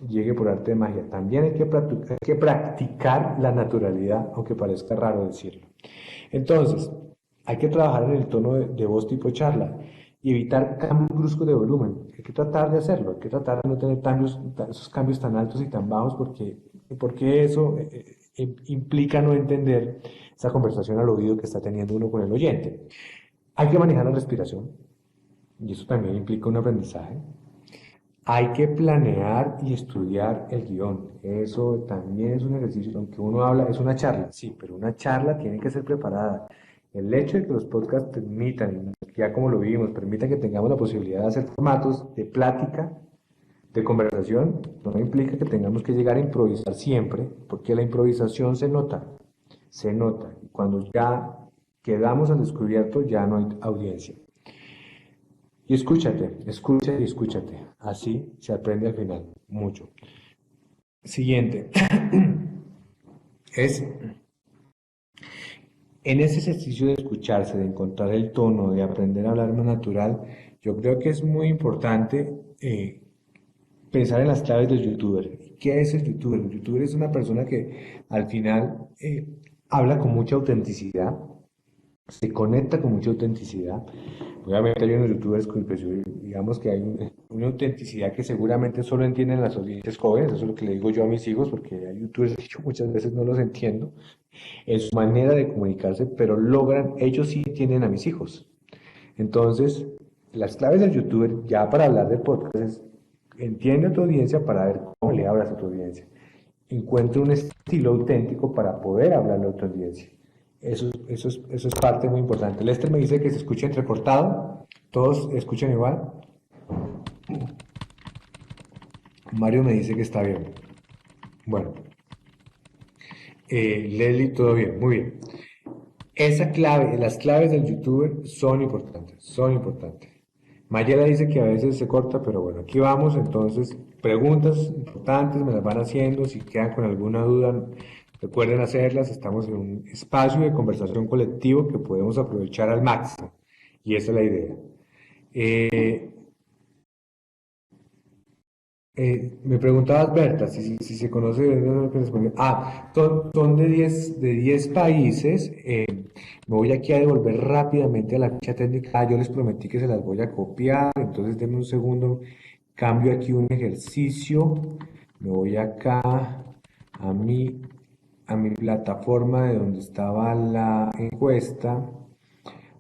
llegue por arte de magia. También hay que practicar la naturalidad, aunque parezca raro decirlo. Entonces, hay que trabajar en el tono de voz tipo charla y evitar cambios bruscos de volumen. Hay que tratar de hacerlo, hay que tratar de no tener esos cambios tan altos y tan bajos porque eso implica no entender esa conversación al oído que está teniendo uno con el oyente. Hay que manejar la respiración y eso también implica un aprendizaje. Hay que planear y estudiar el guión. Eso también es un ejercicio. Aunque uno habla, es una charla, sí, pero una charla tiene que ser preparada. El hecho de que los podcasts permitan, ya como lo vimos, permitan que tengamos la posibilidad de hacer formatos de plática, de conversación, no implica que tengamos que llegar a improvisar siempre, porque la improvisación se nota. Y cuando ya quedamos al descubierto, ya no hay audiencia. Y escúchate, escucha y escúchate. Así se aprende al final, mucho. Siguiente. En ese ejercicio de escucharse, de encontrar el tono, de aprender a hablar más natural, yo creo que es muy importante pensar en las claves del youtuber. ¿Qué es el youtuber? El youtuber es una persona que al final habla con mucha autenticidad, se conecta con mucha autenticidad. Obviamente hay unos youtubers que pues, digamos que hay una autenticidad que seguramente solo entienden las audiencias jóvenes, eso es lo que le digo yo a mis hijos, porque hay youtubers que yo muchas veces no los entiendo en su manera de comunicarse, pero ellos sí entienden a mis hijos. Entonces, las claves del youtuber, ya para hablar del podcast, es entiende a tu audiencia para ver cómo le hablas a tu audiencia. Encuentra un estilo auténtico para poder hablarle a tu audiencia. Eso es parte muy importante. Lester me dice que se escucha entrecortado. ¿Todos escuchan igual? Mario me dice que está bien. Bueno. Leslie, todo bien, muy bien. Las claves del youtuber son importantes, Mayela dice que a veces se corta, pero bueno, aquí vamos. Entonces, preguntas importantes me las van haciendo. Si quedan con alguna duda, recuerden hacerlas. Estamos en un espacio de conversación colectivo que podemos aprovechar al máximo. Y esa es la idea. Eh, Me preguntabas, Berta, si se conoce lo que respondió. Son de 10 países. Me voy aquí a devolver rápidamente a la ficha técnica. Yo les prometí que se las voy a copiar, entonces denme un segundo. Cambio aquí un ejercicio. Me voy acá a mi plataforma de donde estaba la encuesta.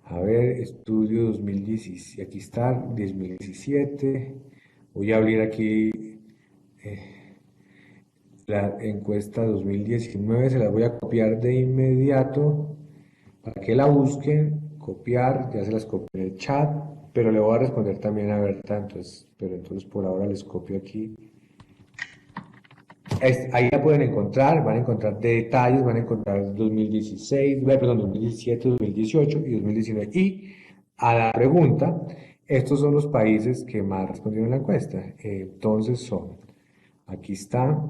A ver, estudio 2017, aquí está, 2017. Voy a abrir aquí la encuesta 2019, se las voy a copiar de inmediato para que la busquen, copiar, ya se las copié en el chat, pero le voy a responder también a Berta, entonces por ahora les copio aquí. Ahí la pueden encontrar, van a encontrar detalles, van a encontrar 2017, 2018 y 2019. Y a la pregunta, estos son los países que más respondieron en la encuesta. Entonces aquí está.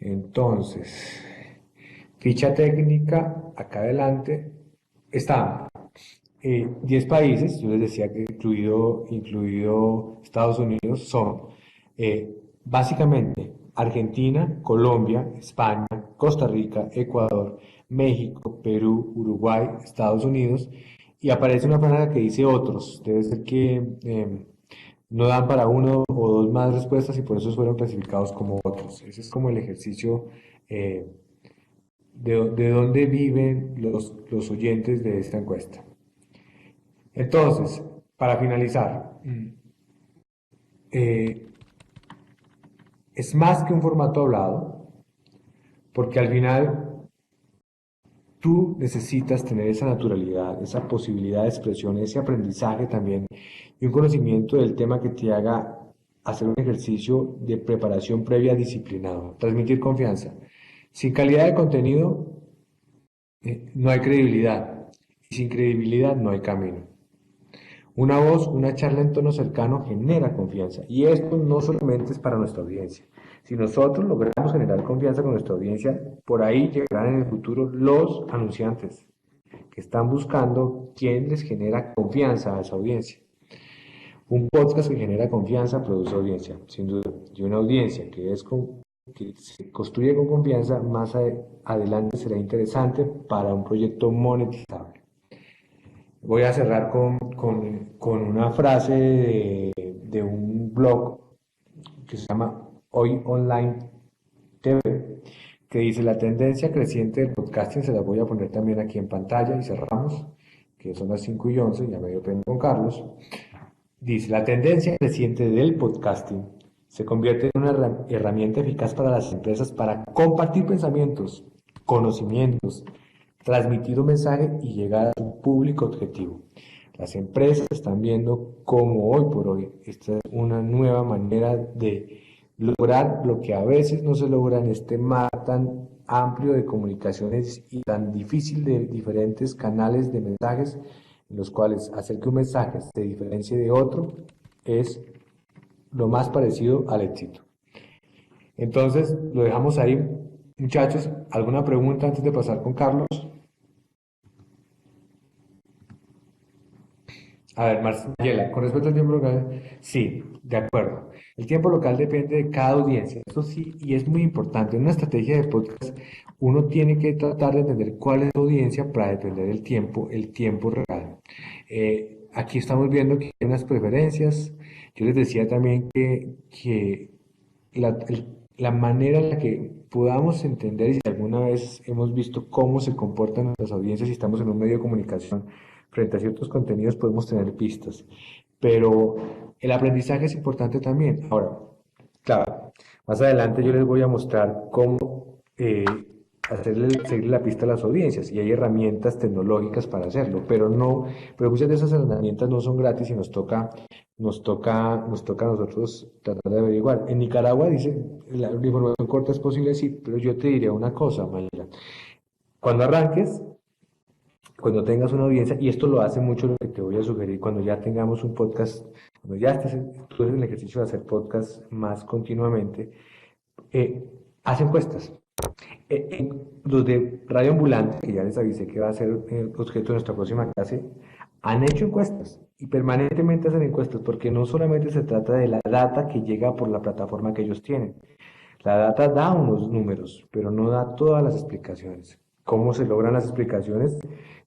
Entonces, ficha técnica, acá adelante, están 10 países, yo les decía que incluido Estados Unidos, son básicamente Argentina, Colombia, España, Costa Rica, Ecuador, México, Perú, Uruguay, Estados Unidos, y aparece una franja que dice otros, debe ser que no dan para uno o dos más respuestas y por eso fueron clasificados como otros. Ese es como el ejercicio eh, de dónde viven los oyentes de esta encuesta. Entonces, para finalizar, es más que un formato hablado, porque al final tú necesitas tener esa naturalidad, esa posibilidad de expresión, ese aprendizaje también y un conocimiento del tema que te haga hacer un ejercicio de preparación previa disciplinado, transmitir confianza. Sin calidad de contenido no hay credibilidad y sin credibilidad no hay camino. Una voz, una charla en tono cercano genera confianza y esto no solamente es para nuestra audiencia. Si nosotros logramos generar confianza con nuestra audiencia, por ahí llegarán en el futuro los anunciantes que están buscando quién les genera confianza a esa audiencia. Un podcast que genera confianza produce audiencia, sin duda, y una audiencia que se construye con confianza, más adelante será interesante para un proyecto monetizable. Voy a cerrar con una frase de un blog que se llama Hoy Online TV, que dice: la tendencia creciente del podcasting, se la voy a poner también aquí en pantalla y cerramos, que son las 5:11, ya me dio pena con Carlos. Dice: la tendencia creciente del podcasting se convierte en una herramienta eficaz para las empresas para compartir pensamientos, conocimientos, transmitir un mensaje y llegar a su público objetivo. Las empresas están viendo cómo hoy por hoy esta es una nueva manera de lograr lo que a veces no se logra en este mar tan amplio de comunicaciones y tan difícil de diferentes canales de mensajes, en los cuales hacer que un mensaje se diferencie de otro es lo más parecido al éxito. Entonces, lo dejamos ahí. Muchachos, ¿alguna pregunta antes de pasar con Carlos? A ver, Marcela, con respecto al tiempo local, sí, de acuerdo. El tiempo local depende de cada audiencia, eso sí, y es muy importante. En una estrategia de podcast, uno tiene que tratar de entender cuál es la audiencia para depender el tiempo real. Aquí estamos viendo que hay unas preferencias. Yo les decía también que la manera en la que podamos entender, y si alguna vez hemos visto cómo se comportan nuestras audiencias si estamos en un medio de comunicación frente a ciertos contenidos, podemos tener pistas. Pero el aprendizaje es importante también. Ahora, claro, más adelante yo les voy a mostrar cómo seguir la pista a las audiencias y hay herramientas tecnológicas para hacerlo, pero muchas de esas herramientas no son gratis y nos toca a nosotros tratar de averiguar. En Nicaragua dice, la información corta es posible, sí, pero yo te diré una cosa, Mayela. Cuando arranques, cuando tengas una audiencia, y esto lo hace mucho lo que te voy a sugerir, cuando ya tengamos un podcast, cuando ya tú en el ejercicio de hacer podcast más continuamente, haz encuestas. Los de Radio Ambulante, que ya les avisé que va a ser objeto de nuestra próxima clase, han hecho encuestas y permanentemente hacen encuestas porque no solamente se trata de la data que llega por la plataforma que ellos tienen. La data da unos números, pero no da todas las explicaciones. ¿Cómo se logran las explicaciones?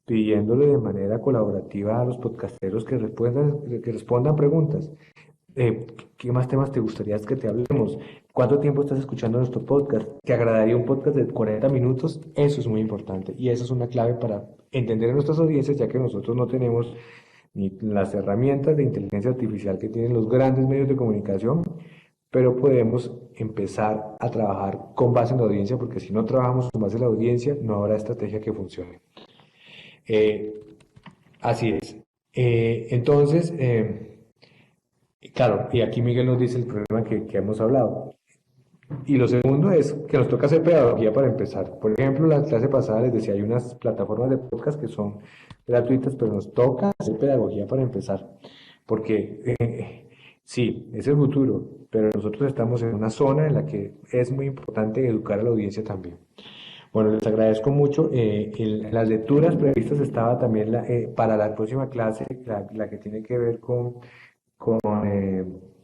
Pidiéndole de manera colaborativa a los podcasteros que respondan preguntas. ¿Qué más temas te gustaría que te hablemos? ¿Cuánto tiempo estás escuchando nuestro podcast? ¿Te agradaría un podcast de 40 minutos? Eso es muy importante y eso es una clave para entender a nuestras audiencias, ya que nosotros no tenemos ni las herramientas de inteligencia artificial que tienen los grandes medios de comunicación, pero podemos empezar a trabajar con base en la audiencia, porque si no trabajamos con base en la audiencia, no habrá estrategia que funcione. Así es. Entonces, claro, y aquí Miguel nos dice el problema que hemos hablado. Y lo segundo es que nos toca hacer pedagogía para empezar. Por ejemplo, la clase pasada les decía, hay unas plataformas de podcast que son gratuitas, pero nos toca hacer pedagogía para empezar. Porque sí, es el futuro, pero nosotros estamos en una zona en la que es muy importante educar a la audiencia también. Bueno, les agradezco mucho. En las lecturas previstas estaba también para la próxima clase, la que tiene que ver con,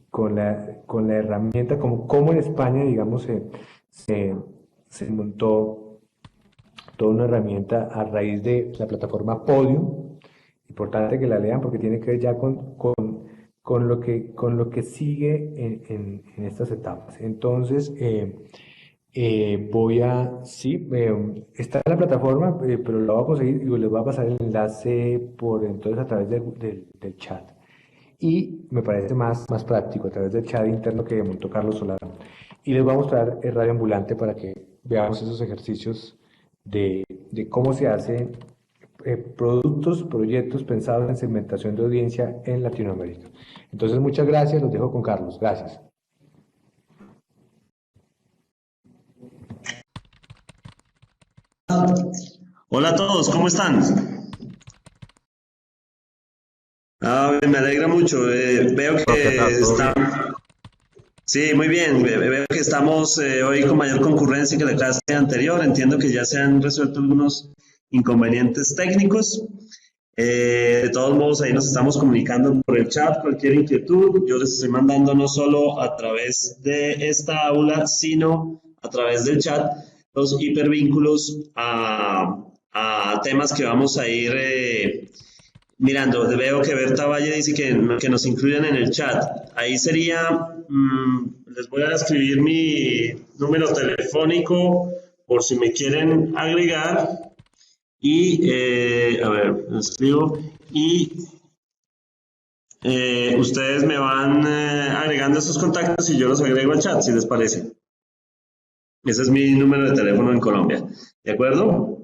con la herramienta, como en España, digamos, se montó toda una herramienta a raíz de la plataforma Podium. Importante que la lean porque tiene que ver ya con lo que sigue en estas etapas. Entonces, está en la plataforma, pero lo voy a conseguir y les voy a pasar el enlace entonces a través del chat. Y me parece más práctico a través del chat interno que montó Carlos Solano. Y les voy a mostrar el Radio Ambulante para que veamos esos ejercicios de cómo se hacen proyectos pensados en segmentación de audiencia en Latinoamérica. Entonces, muchas gracias, los dejo con Carlos. Gracias. Hola a todos, ¿cómo están? Me alegra mucho. Veo que están. Sí, muy bien. Veo que estamos hoy con mayor concurrencia que la clase anterior. Entiendo que ya se han resuelto algunos inconvenientes técnicos. De todos modos, ahí nos estamos comunicando por el chat. Cualquier inquietud, yo les estoy mandando no solo a través de esta aula, sino a través del chat los hipervínculos a temas que vamos a ir mirando. Veo que Berta Valle dice que nos incluyan en el chat. Ahí sería, les voy a escribir mi número telefónico por si me quieren agregar. Y, a ver, lo escribo. Y ustedes me van agregando esos contactos y yo los agrego al chat, si les parece. Ese es mi número de teléfono en Colombia. ¿De acuerdo?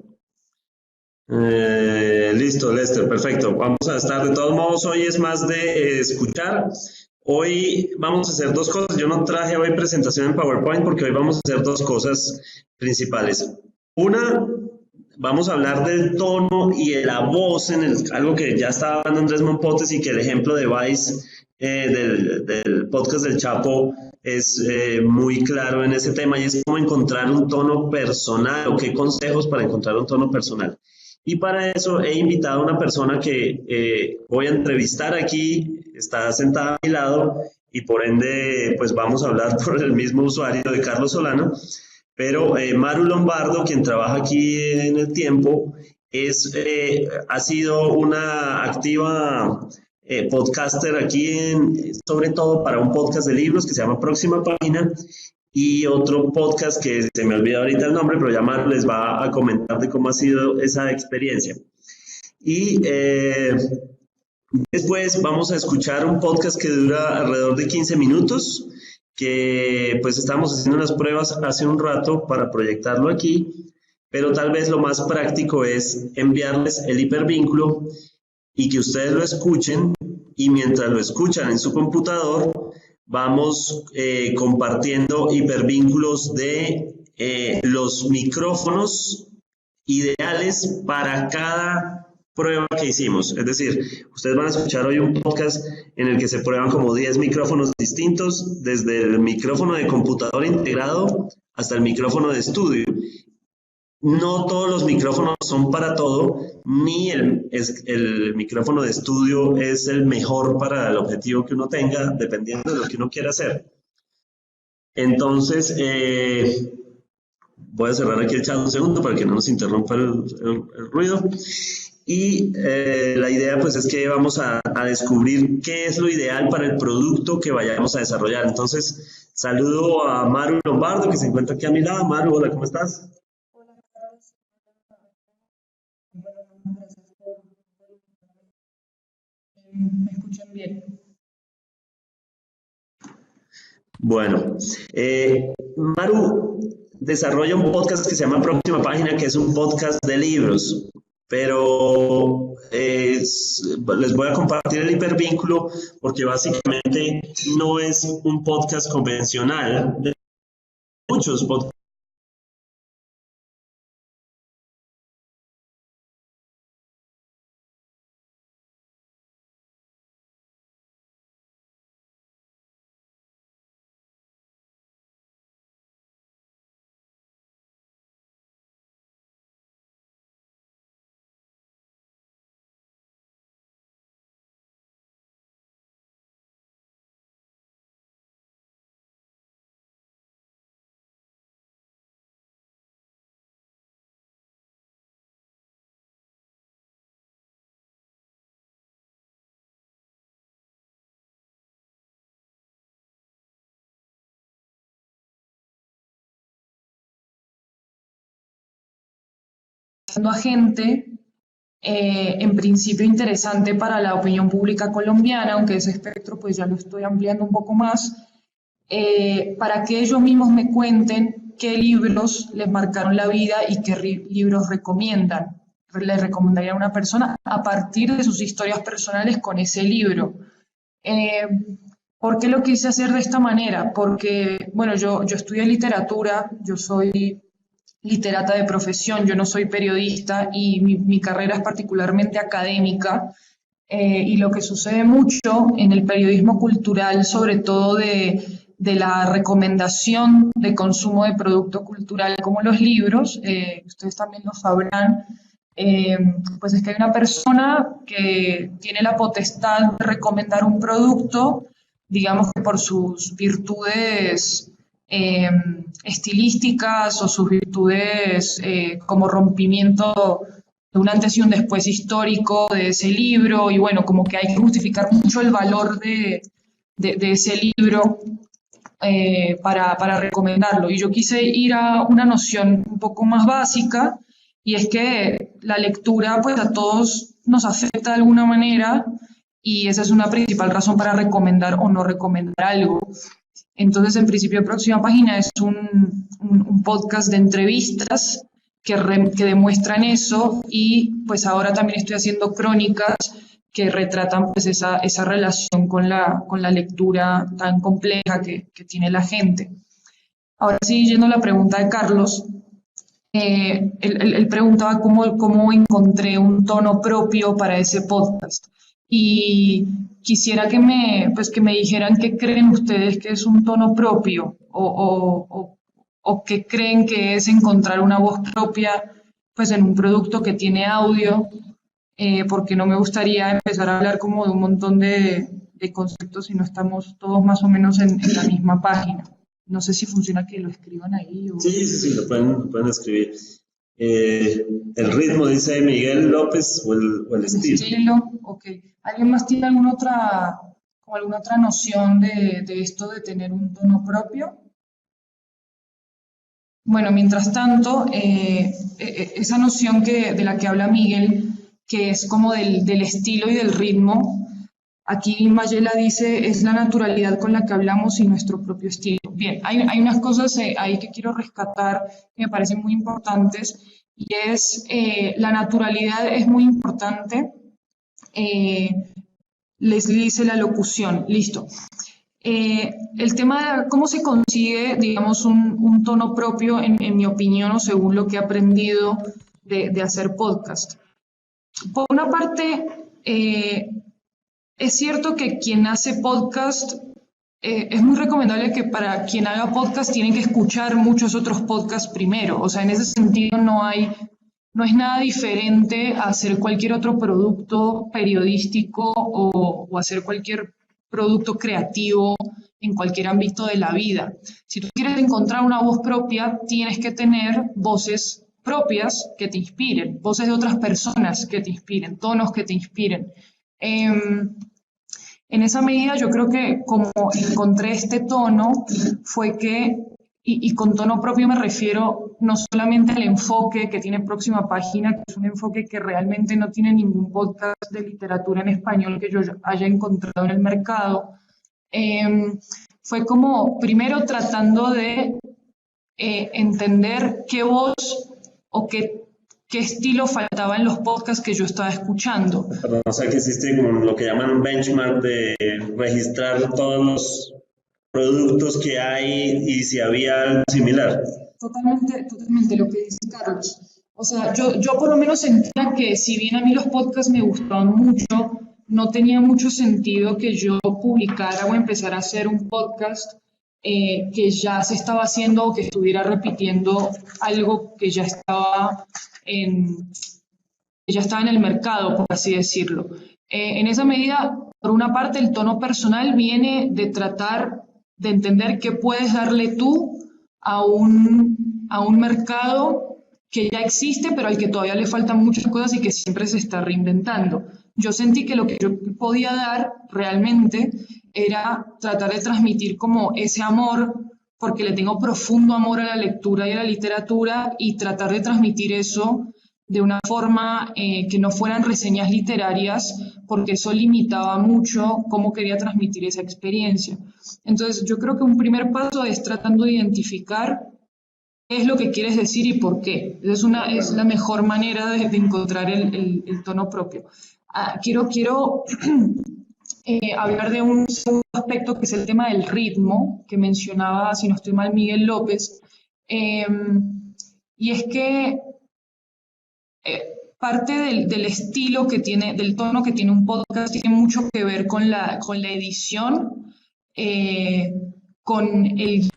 Listo, Lester, perfecto. Vamos a estar, de todos modos, hoy es más de escuchar. Hoy vamos a hacer dos cosas. Yo no traje hoy presentación en PowerPoint porque hoy vamos a hacer dos cosas principales. Una, vamos a hablar del tono y de la voz, algo que ya estaba hablando Andrés Mompotes y que el ejemplo de Vice del podcast del Chapo es muy claro en ese tema, y es cómo encontrar un tono personal o qué consejos para encontrar un tono personal. Y para eso he invitado a una persona que voy a entrevistar aquí, está sentada a mi lado y por ende pues vamos a hablar por el mismo usuario de Carlos Solano, pero Maru Lombardo, quien trabaja aquí en El Tiempo, ha sido una activa podcaster aquí, sobre todo para un podcast de libros que se llama Próxima Página, y otro podcast que se me olvida ahorita el nombre, pero ya Maru les va a comentar de cómo ha sido esa experiencia. Y después vamos a escuchar un podcast que dura alrededor de 15 minutos, que pues estamos haciendo unas pruebas hace un rato para proyectarlo aquí, pero tal vez lo más práctico es enviarles el hipervínculo y que ustedes lo escuchen, y mientras lo escuchan en su computador vamos compartiendo hipervínculos de los micrófonos ideales para cada prueba que hicimos. Es decir, ustedes van a escuchar hoy un podcast en el que se prueban como 10 micrófonos distintos, desde el micrófono de computador integrado hasta el micrófono de estudio. No todos los micrófonos son para todo, ni el micrófono de estudio es el mejor para el objetivo que uno tenga, dependiendo de lo que uno quiera hacer. Entonces, voy a cerrar aquí el chat un segundo para que no nos interrumpa el ruido. Y la idea pues es que vamos a descubrir qué es lo ideal para el producto que vayamos a desarrollar. Entonces, saludo a Maru Lombardo, que se encuentra aquí a mi lado. Maru, hola, ¿cómo estás? ¿Me escuchan bien? Bueno, Maru desarrolla un podcast que se llama Próxima Página, que es un podcast de libros, pero les voy a compartir el hipervínculo porque básicamente no es un podcast convencional de muchos podcasts. A gente, en principio interesante para la opinión pública colombiana, aunque ese espectro pues ya lo estoy ampliando un poco más, para que ellos mismos me cuenten qué libros les marcaron la vida y qué libros recomiendan. Les recomendaría a una persona a partir de sus historias personales con ese libro. ¿Por qué lo quise hacer de esta manera? Porque, bueno, yo estudié literatura, yo soy literata de profesión, yo no soy periodista y mi carrera es particularmente académica, y lo que sucede mucho en el periodismo cultural, sobre todo de la recomendación de consumo de producto cultural como los libros, ustedes también lo sabrán, pues es que hay una persona que tiene la potestad de recomendar un producto, digamos que por sus virtudes estilísticas o sus virtudes como rompimiento de un antes y un después histórico de ese libro, y bueno, como que hay que justificar mucho el valor de ese libro para recomendarlo. Y yo quise ir a una noción un poco más básica, y es que la lectura pues a todos nos afecta de alguna manera, y esa es una principal razón para recomendar o no recomendar algo. Entonces, en principio, Próxima Página es un podcast de entrevistas que demuestran eso, y pues ahora también estoy haciendo crónicas que retratan pues esa relación con la lectura tan compleja que tiene la gente. Ahora sí, yendo a la pregunta de Carlos, él preguntaba cómo encontré un tono propio para ese podcast. Y quisiera que me dijeran qué creen ustedes que es un tono propio, o qué creen que es encontrar una voz propia pues en un producto que tiene audio, porque no me gustaría empezar a hablar como de un montón de conceptos si no estamos todos más o menos en la misma página. No sé si funciona que lo escriban ahí. Sí, lo pueden escribir. El ritmo, dice Miguel López, o el estilo. Estilo, ok. ¿Alguien más tiene alguna otra noción de esto de tener un tono propio? Bueno, mientras tanto, esa noción de la que habla Miguel, que es como del estilo y del ritmo, aquí Mayela dice, es la naturalidad con la que hablamos y nuestro propio estilo. Bien, hay unas cosas ahí que quiero rescatar que me parecen muy importantes, y es la naturalidad es muy importante. Leslie dice la locución, listo. El tema de cómo se consigue, digamos, un tono propio, en mi opinión, o según lo que he aprendido de hacer podcast. Por una parte, es cierto que quien hace podcast es muy recomendable que para quien haga podcast tienen que escuchar muchos otros podcasts primero. O sea, en ese sentido no es nada diferente a hacer cualquier otro producto periodístico o hacer cualquier producto creativo en cualquier ámbito de la vida. Si tú quieres encontrar una voz propia, tienes que tener voces propias que te inspiren, voces de otras personas que te inspiren, tonos que te inspiren. En esa medida yo creo que como encontré este tono fue que, y con tono propio me refiero no solamente al enfoque que tiene Próxima Página, que es un enfoque que realmente no tiene ningún podcast de literatura en español que yo haya encontrado en el mercado, fue como primero tratando de entender qué voz o qué estilo faltaba en los podcasts que yo estaba escuchando. O sea, que hiciste como lo que llaman un benchmark de registrar todos los productos que hay y si había algo similar. Totalmente lo que dice Carlos. O sea, yo por lo menos sentía que si bien a mí los podcasts me gustaban mucho, no tenía mucho sentido que yo publicara o empezara a hacer un podcast que ya se estaba haciendo o que estuviera repitiendo algo que ya estaba en el mercado, por así decirlo. En esa medida, por una parte, el tono personal viene de tratar de entender qué puedes darle tú a un mercado que ya existe, pero al que todavía le faltan muchas cosas y que siempre se está reinventando. Yo sentí que lo que yo podía dar realmente era tratar de transmitir como ese amor, porque le tengo profundo amor a la lectura y a la literatura, y tratar de transmitir eso de una forma que no fueran reseñas literarias, porque eso limitaba mucho cómo quería transmitir esa experiencia. Entonces, yo creo que un primer paso es tratando de identificar qué es lo que quieres decir y por qué. Es la mejor manera de encontrar el tono propio. Quiero hablar de un segundo aspecto, que es el tema del ritmo, que mencionaba, si no estoy mal, Miguel López. Y es que parte del estilo que tiene, del tono que tiene un podcast, tiene mucho que ver con la edición, con el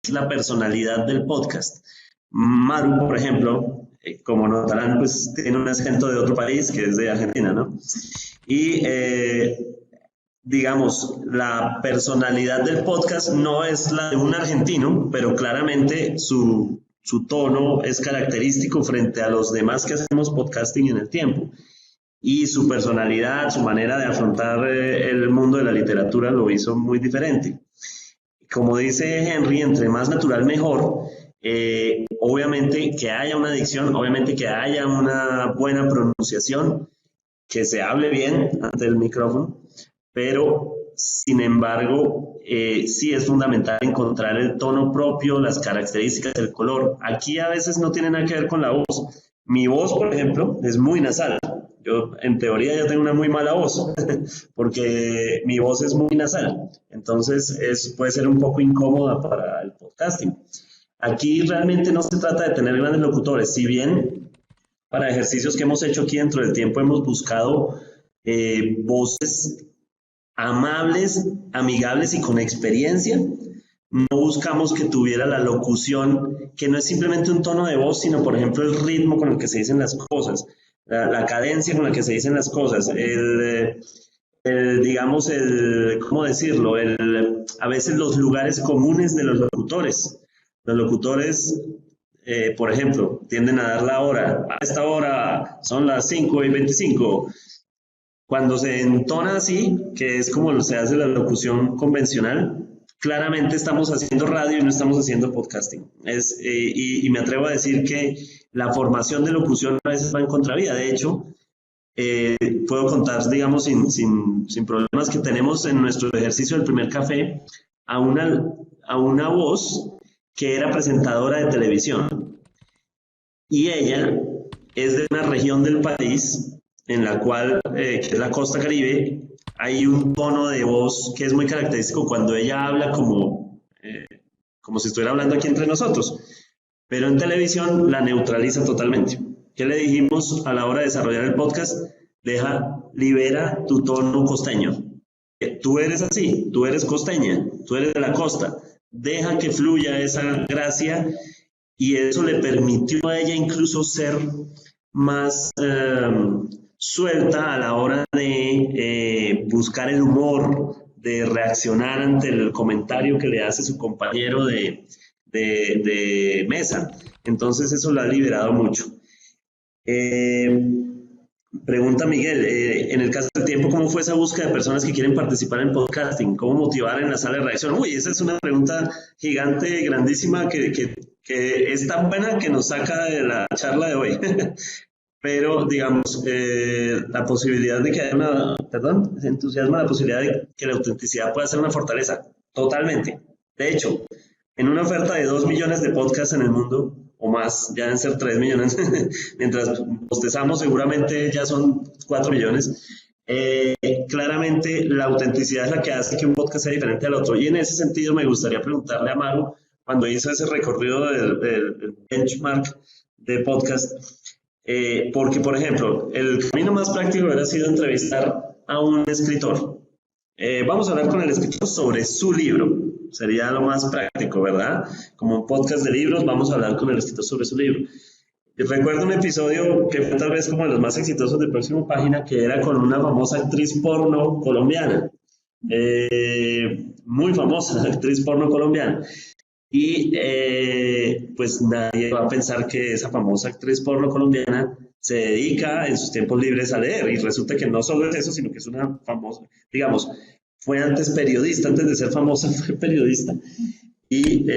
la personalidad del podcast. Maru, por ejemplo, como notarán, pues tiene un acento de otro país, que es de Argentina, ¿no? Y digamos, la personalidad del podcast no es la de un argentino, pero claramente su tono es característico frente a los demás que hacemos podcasting en el tiempo. Y su personalidad, su manera de afrontar el mundo de la literatura lo hizo muy diferente. Como dice Henry, entre más natural mejor. Obviamente que haya una dicción, obviamente que haya una buena pronunciación, que se hable bien ante el micrófono, pero sin embargo sí es fundamental encontrar el tono propio, las características, el color. Aquí a veces no tiene nada que ver con la voz. Mi voz, por ejemplo, es muy nasal. Yo, en teoría, ya tengo una muy mala voz, porque mi voz es muy nasal. Entonces, puede ser un poco incómoda para el podcasting. Aquí realmente no se trata de tener grandes locutores. Si bien para ejercicios que hemos hecho aquí dentro del tiempo hemos buscado voces amables, amigables y con experiencia, no buscamos que tuviera la locución, que no es simplemente un tono de voz, sino, por ejemplo, el ritmo con el que se dicen las cosas. La cadencia con la que se dicen las cosas, digamos, ¿cómo decirlo? A veces los lugares comunes de los locutores. Los locutores, por ejemplo, tienden a dar la hora. A esta hora son las 5:25. Cuando se entona así, que es como se hace la locución convencional, claramente estamos haciendo radio y no estamos haciendo podcasting. Y me atrevo a decir que la formación de locución a veces va en contravía. De hecho, puedo contar, digamos, sin problemas, que tenemos en nuestro ejercicio del primer café a una voz que era presentadora de televisión. Y ella es de una región del país en la cual, que es la costa Caribe, hay un tono de voz que es muy característico cuando ella habla como si estuviera hablando aquí entre nosotros. Pero en televisión la neutraliza totalmente. ¿Qué le dijimos a la hora de desarrollar el podcast? Libera tu tono costeño. Tú eres así, tú eres costeña, tú eres de la costa. Deja que fluya esa gracia, y eso le permitió a ella incluso ser más suelta a la hora de buscar el humor, de reaccionar ante el comentario que le hace su compañero de mesa. Entonces eso la ha liberado mucho. Pregunta Miguel, en el caso del tiempo, ¿cómo fue esa búsqueda de personas que quieren participar en podcasting? ¿Cómo motivar en la sala de reacción? Uy, esa es una pregunta gigante, grandísima, que es tan buena que nos saca de la charla de hoy. Pero, digamos, la posibilidad de que haya entusiasma la posibilidad de que la autenticidad pueda ser una fortaleza, totalmente. De hecho, en una oferta de 2 millones de podcasts en el mundo, o más, ya deben ser 3 millones, mientras bostezamos seguramente ya son 4 millones, claramente la autenticidad es la que hace que un podcast sea diferente al otro. Y en ese sentido me gustaría preguntarle a Maru, cuando hizo ese recorrido del benchmark de podcast, porque, por ejemplo, el camino más práctico hubiera sido entrevistar a un escritor. Vamos a hablar con el escritor sobre su libro. Sería lo más práctico, ¿verdad? Como un podcast de libros, vamos a hablar con el escritor sobre su libro. Y recuerdo un episodio que fue tal vez como de los más exitosos de Próxima Página, que era con una famosa actriz porno colombiana. Muy famosa actriz porno colombiana. Y pues nadie va a pensar que esa famosa actriz porno colombiana se dedica en sus tiempos libres a leer. Y resulta que no solo es eso, sino que es una famosa, digamos, fue antes periodista, antes de ser famosa fue periodista. Y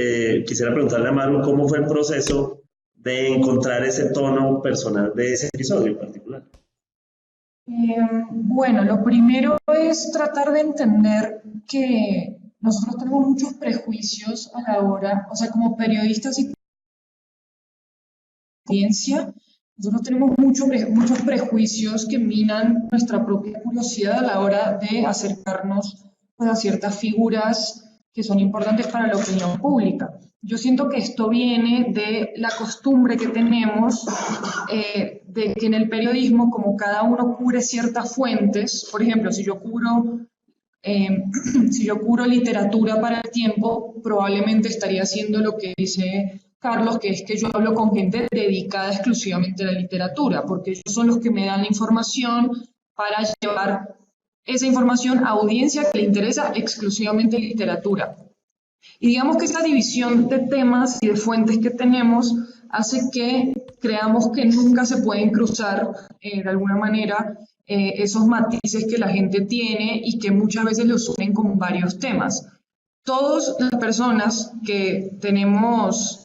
quisiera preguntarle a Maru cómo fue el proceso de encontrar ese tono personal de ese episodio en particular. Bueno, lo primero es tratar de entender que nosotros tenemos muchos prejuicios a la hora, o sea, como periodistas y audiencia, nosotros tenemos muchos prejuicios que minan nuestra propia curiosidad a la hora de acercarnos, pues, a ciertas figuras que son importantes para la opinión pública. Yo siento que esto viene de la costumbre que tenemos de que en el periodismo, como cada uno cubre ciertas fuentes, por ejemplo, si yo cubro literatura para El Tiempo, probablemente estaría haciendo lo que dice Carlos, que es que yo hablo con gente dedicada exclusivamente a la literatura, porque ellos son los que me dan la información para llevar esa información a audiencia que le interesa exclusivamente literatura. Y digamos que esta división de temas y de fuentes que tenemos hace que creamos que nunca se pueden cruzar de alguna manera esos matices que la gente tiene y que muchas veces los unen con varios temas. Todas las personas que tenemos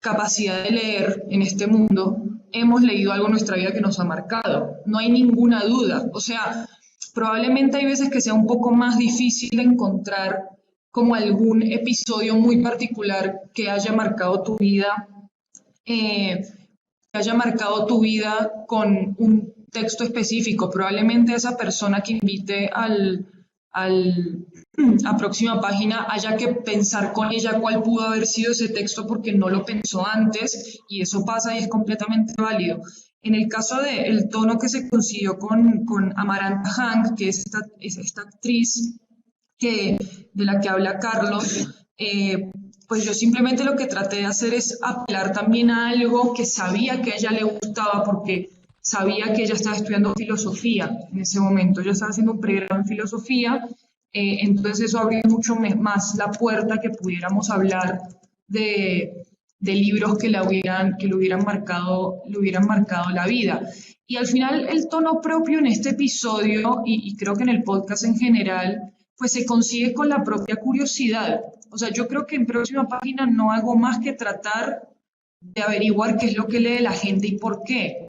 capacidad de leer en este mundo hemos leído algo en nuestra vida que nos ha marcado, no hay ninguna duda. O sea, probablemente hay veces que sea un poco más difícil encontrar como algún episodio muy particular que haya marcado tu vida, con un texto específico. Probablemente esa persona que invite a Próxima Página haya que pensar con ella cuál pudo haber sido ese texto porque no lo pensó antes, y eso pasa y es completamente válido. En el caso del tono que se consiguió con Amaranta Hank, que es esta actriz de la que habla Carlos, pues yo simplemente lo que traté de hacer es apelar también a algo que sabía que a ella le gustaba, porque sabía que ella estaba estudiando filosofía en ese momento. Yo estaba haciendo un pregrado en filosofía, entonces eso abrió mucho más la puerta que pudiéramos hablar de libros que le hubieran marcado la vida. Y al final el tono propio en este episodio, y creo que en el podcast en general, pues se consigue con la propia curiosidad. O sea, yo creo que en Próxima Página no hago más que tratar de averiguar qué es lo que lee la gente y por qué.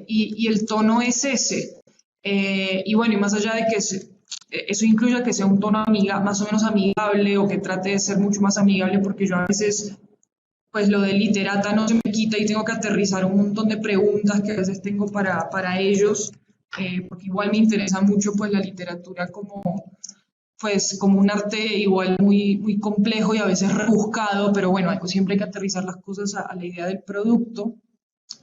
Y el tono es ese. Y bueno, y más allá de que eso incluya que sea un tono más o menos amigable o que trate de ser mucho más amigable, porque yo a veces, pues lo de literata no se me quita y tengo que aterrizar un montón de preguntas que a veces tengo para ellos, porque igual me interesa mucho pues la literatura como un arte igual muy, muy complejo y a veces rebuscado, pero bueno, siempre hay que aterrizar las cosas a la idea del producto.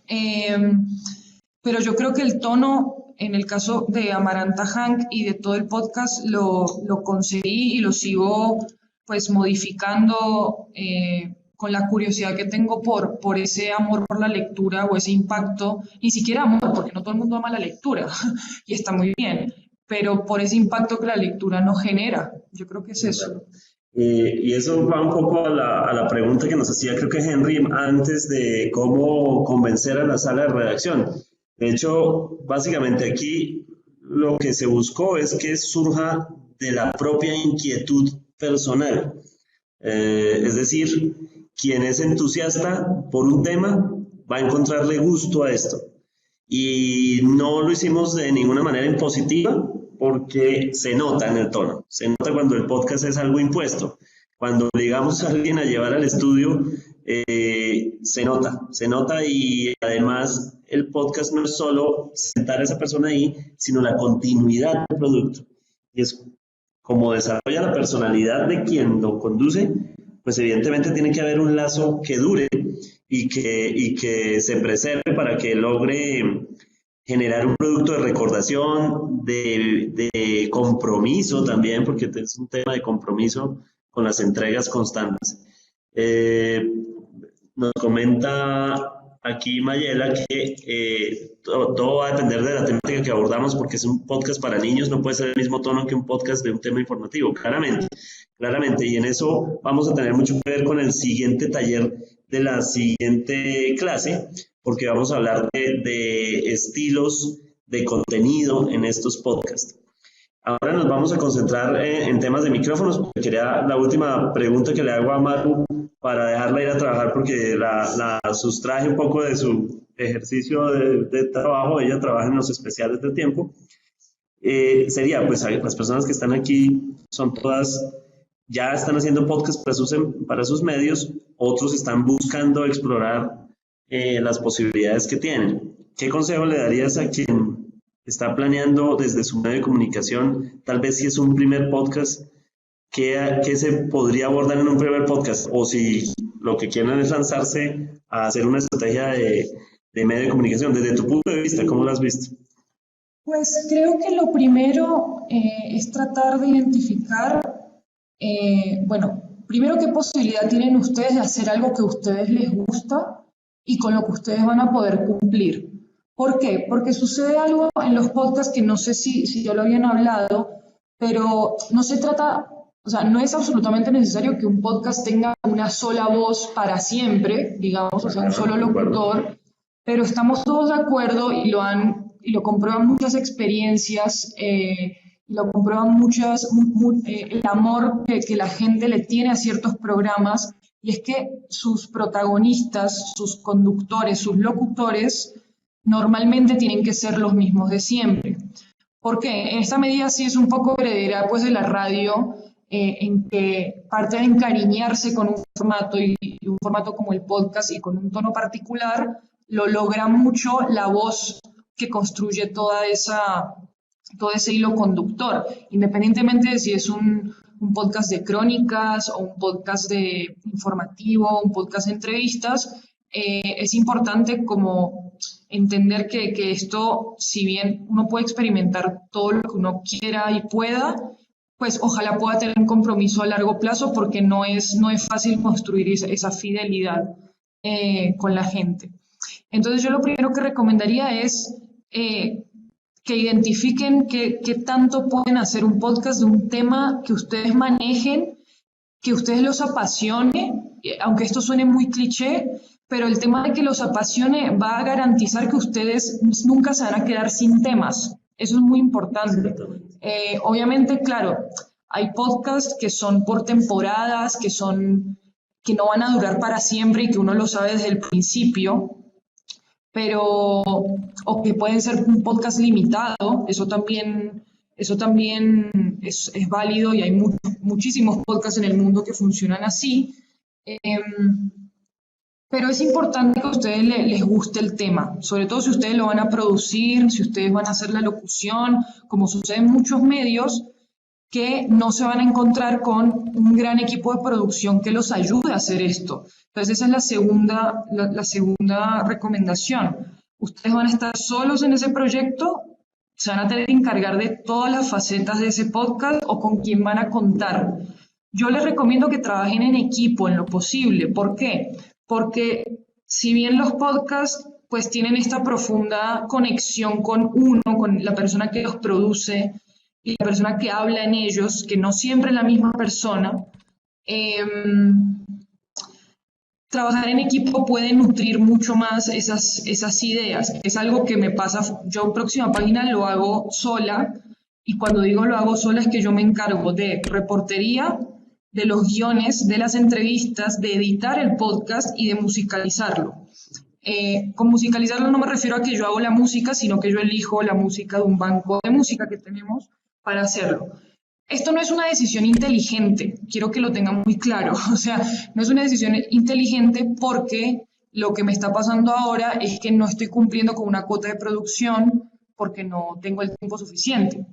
Pero yo creo que el tono, en el caso de Amaranta Hank y de todo el podcast, lo conseguí y lo sigo pues modificando con la curiosidad que tengo por ese amor por la lectura o ese impacto, ni siquiera amor, porque no todo el mundo ama la lectura y está muy bien, pero por ese impacto que la lectura nos genera. Yo creo que es eso. Y eso va un poco a la pregunta que nos hacía, creo que Henry, antes de cómo convencer a la sala de redacción. De hecho, básicamente aquí lo que se buscó es que surja de la propia inquietud personal. Es decir, quien es entusiasta por un tema va a encontrarle gusto a esto. Y no lo hicimos de ninguna manera impositiva, porque se nota en el tono, se nota cuando el podcast es algo impuesto, cuando obligamos a alguien a llevar al estudio, se nota y además el podcast no es solo sentar a esa persona ahí, sino la continuidad del producto. Y es como desarrolla la personalidad de quien lo conduce, pues evidentemente tiene que haber un lazo que dure y que se preserve para que logre generar un producto de recordación, de compromiso también, porque es un tema de compromiso con las entregas constantes. Nos comenta aquí Mayela que todo va a depender de la temática que abordamos, porque es un podcast para niños, no puede ser el mismo tono que un podcast de un tema informativo, claramente, y en eso vamos a tener mucho que ver con el siguiente taller de la siguiente clase, porque vamos a hablar de estilos de contenido en estos podcasts. Ahora nos vamos a concentrar en temas de micrófonos, porque quería la última pregunta que le hago a Maru para dejarla ir a trabajar, porque la sustraje un poco de su ejercicio de trabajo. Ella trabaja en los especiales del tiempo. Sería, pues, las personas que están aquí son todas, ya están haciendo podcast para sus medios, otros están buscando explorar las posibilidades que tienen. ¿Qué consejo le darías a quien está planeando desde su medio de comunicación, tal vez si es un primer podcast, qué se podría abordar en un primer podcast? O si lo que quieren es lanzarse a hacer una estrategia de medio de comunicación, desde tu punto de vista, ¿cómo lo has visto? Pues creo que lo primero es tratar de identificar, bueno, primero qué posibilidad tienen ustedes de hacer algo que a ustedes les gusta y con lo que ustedes van a poder cumplir. ¿Por qué? Porque sucede algo en los podcasts que no sé si ya lo habían hablado, pero no se trata, o sea, no es absolutamente necesario que un podcast tenga una sola voz para siempre, digamos, o sea, un solo locutor, pero estamos todos de acuerdo y lo comprueban muchas experiencias, lo comprueban el amor que la gente le tiene a ciertos programas, y es que sus protagonistas, sus conductores, sus locutores, normalmente tienen que ser los mismos de siempre. ¿Por qué? En esta medida sí es un poco heredera pues, de la radio, en que parte de encariñarse con un formato y un formato como el podcast y con un tono particular, lo logra mucho la voz que construye todo ese hilo conductor, independientemente de si es un podcast de crónicas o un podcast de informativo, un podcast de entrevistas. Es importante como entender que esto, si bien uno puede experimentar todo lo que uno quiera y pueda, pues ojalá pueda tener un compromiso a largo plazo, porque no es fácil construir esa fidelidad con la gente. Entonces yo lo primero que recomendaría es que identifiquen qué tanto pueden hacer un podcast de un tema que ustedes manejen, que ustedes los apasione, aunque esto suene muy cliché, pero el tema de que los apasione va a garantizar que ustedes nunca se van a quedar sin temas. Eso es muy importante. Obviamente, claro, hay podcasts que son por temporadas, que son que no van a durar para siempre y que uno lo sabe desde el principio, pero, o que pueden ser un podcast limitado, eso también es válido y hay muchísimos podcasts en el mundo que funcionan así. Pero es importante que a ustedes les guste el tema, sobre todo si ustedes lo van a producir, si ustedes van a hacer la locución, como sucede en muchos medios, que no se van a encontrar con un gran equipo de producción que los ayude a hacer esto. Entonces esa es la segunda recomendación. Ustedes van a estar solos en ese proyecto, se van a tener que encargar de todas las facetas de ese podcast o con quién van a contar. Yo les recomiendo que trabajen en equipo en lo posible. ¿Por qué? Porque si bien los podcasts pues tienen esta profunda conexión con uno, con la persona que los produce y la persona que habla en ellos, que no siempre es la misma persona, trabajar en equipo puede nutrir mucho más esas ideas. Es algo que me pasa, yo Próxima Página lo hago sola, y cuando digo lo hago sola es que yo me encargo de reportería, de los guiones, de las entrevistas, de editar el podcast y de musicalizarlo. Con musicalizarlo no me refiero a que yo hago la música, sino que yo elijo la música de un banco de música que tenemos para hacerlo. Esto no es una decisión inteligente, quiero que lo tengan muy claro. O sea, no es una decisión inteligente porque lo que me está pasando ahora es que no estoy cumpliendo con una cuota de producción porque no tengo el tiempo suficiente.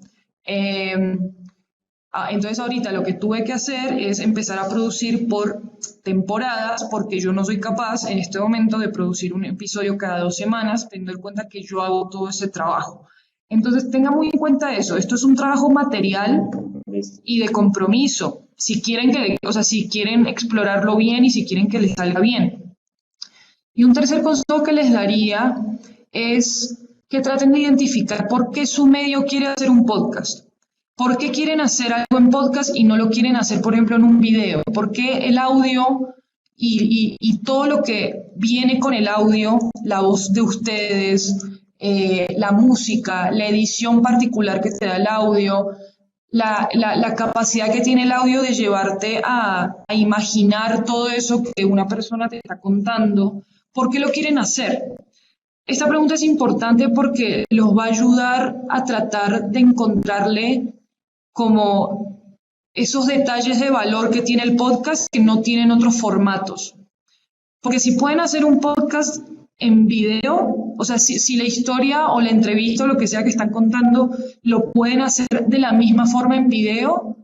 Entonces ahorita lo que tuve que hacer es empezar a producir por temporadas, porque yo no soy capaz en este momento de producir un episodio cada 2 semanas, teniendo en cuenta que yo hago todo ese trabajo. Entonces tengan muy en cuenta eso, esto es un trabajo material y de compromiso, si quieren si quieren explorarlo bien y si quieren que les salga bien. Y un tercer consejo que les daría es que traten de identificar por qué su medio quiere hacer un podcast. ¿Por qué quieren hacer algo en podcast y no lo quieren hacer, por ejemplo, en un video? ¿Por qué el audio y todo lo que viene con el audio, la voz de ustedes, la música, la edición particular que te da el audio, la capacidad que tiene el audio de llevarte a imaginar todo eso que una persona te está contando? ¿Por qué lo quieren hacer? Esta pregunta es importante porque los va a ayudar a tratar de encontrarle como esos detalles de valor que tiene el podcast que no tienen otros formatos. Porque si pueden hacer un podcast en video, o sea, si la historia o la entrevista o lo que sea que están contando lo pueden hacer de la misma forma en video,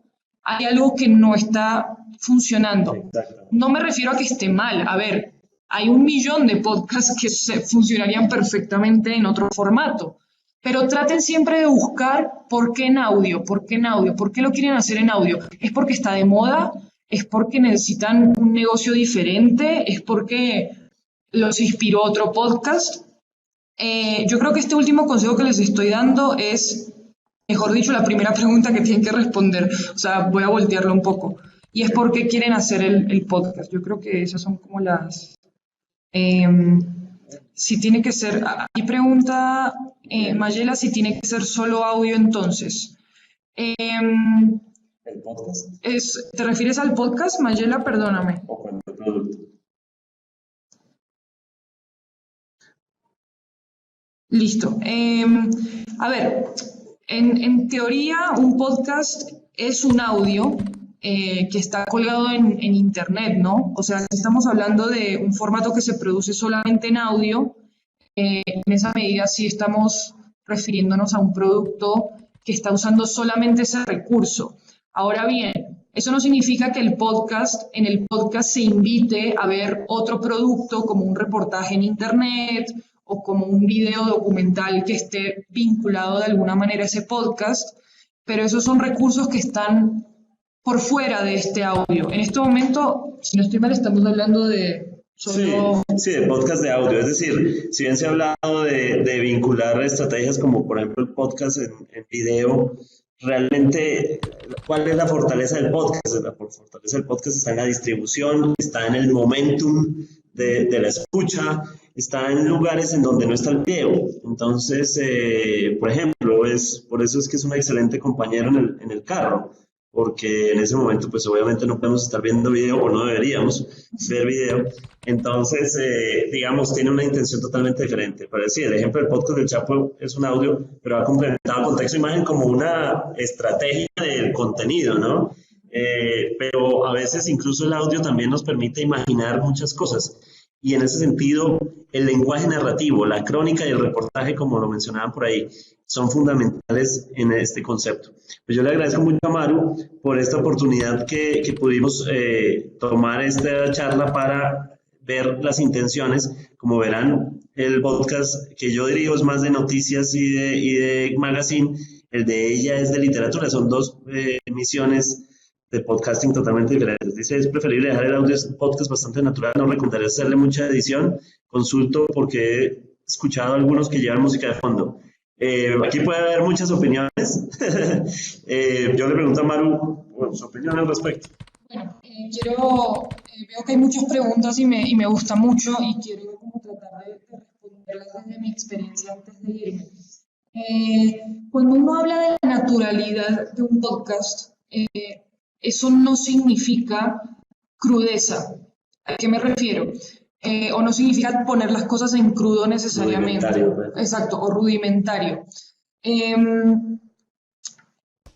hay algo que no está funcionando. No me refiero a que esté mal, a ver, hay 1.000.000 de podcasts que funcionarían perfectamente en otro formato. Pero traten siempre de buscar por qué en audio, por qué lo quieren hacer en audio. ¿Es porque está de moda? ¿Es porque necesitan un negocio diferente? ¿Es porque los inspiró otro podcast? Yo creo que este último consejo que les estoy dando es, mejor dicho, la primera pregunta que tienen que responder. O sea, voy a voltearlo un poco. Y es por qué quieren hacer el podcast. Yo creo que esas son como las... si tiene que ser... Hay pregunta... Mayela, si tiene que ser solo audio entonces. ¿El podcast? ¿Te refieres al podcast, Mayela? Perdóname. ¿O con el producto? Listo. A ver, en teoría un podcast es un audio que está colgado en internet, ¿no? O sea, si estamos hablando de un formato que se produce solamente en audio, en esa medida sí estamos refiriéndonos a un producto que está usando solamente ese recurso. Ahora bien, eso no significa que en el podcast se invite a ver otro producto como un reportaje en internet o como un video documental que esté vinculado de alguna manera a ese podcast, pero esos son recursos que están por fuera de este audio. En este momento, si no estoy mal, estamos hablando de... Sí, de podcast de audio. Es decir, si bien se ha hablado de vincular estrategias como por ejemplo el podcast en video, realmente, ¿cuál es la fortaleza del podcast? La fortaleza del podcast está en la distribución, está en el momentum de la escucha, está en lugares en donde no está el video. Entonces, por ejemplo, por eso es que es un excelente compañero en el carro. porque en ese momento pues obviamente no podemos estar viendo video o no deberíamos ver video. Entonces, digamos, tiene una intención totalmente diferente. Pero sí, el ejemplo del podcast del Chapo es un audio, pero va complementado con texto e imagen como una estrategia del contenido, ¿no? Pero a veces incluso el audio también nos permite imaginar muchas cosas. Y en ese sentido, el lenguaje narrativo, la crónica y el reportaje, como lo mencionaban por ahí, son fundamentales en este concepto. Pues yo le agradezco mucho a Maru por esta oportunidad que pudimos tomar esta charla para ver las intenciones. Como verán, el podcast que yo dirijo es más de noticias y de magazine, el de ella es de literatura, son dos emisiones de podcasting totalmente diferentes. Dice, es preferible dejar el audio, es un podcast bastante natural, no recomendaría hacerle mucha edición, consulto porque he escuchado a algunos que llevan música de fondo. Aquí puede haber muchas opiniones. Yo le pregunto a Maru su opinión al respecto. Bueno, veo que hay muchas preguntas y me gusta mucho y quiero como tratar de responderlas desde mi experiencia antes de irme. Cuando uno habla de la naturalidad de un podcast, eso no significa crudeza. ¿A qué me refiero? O no significa poner las cosas en crudo necesariamente. Exacto, o rudimentario.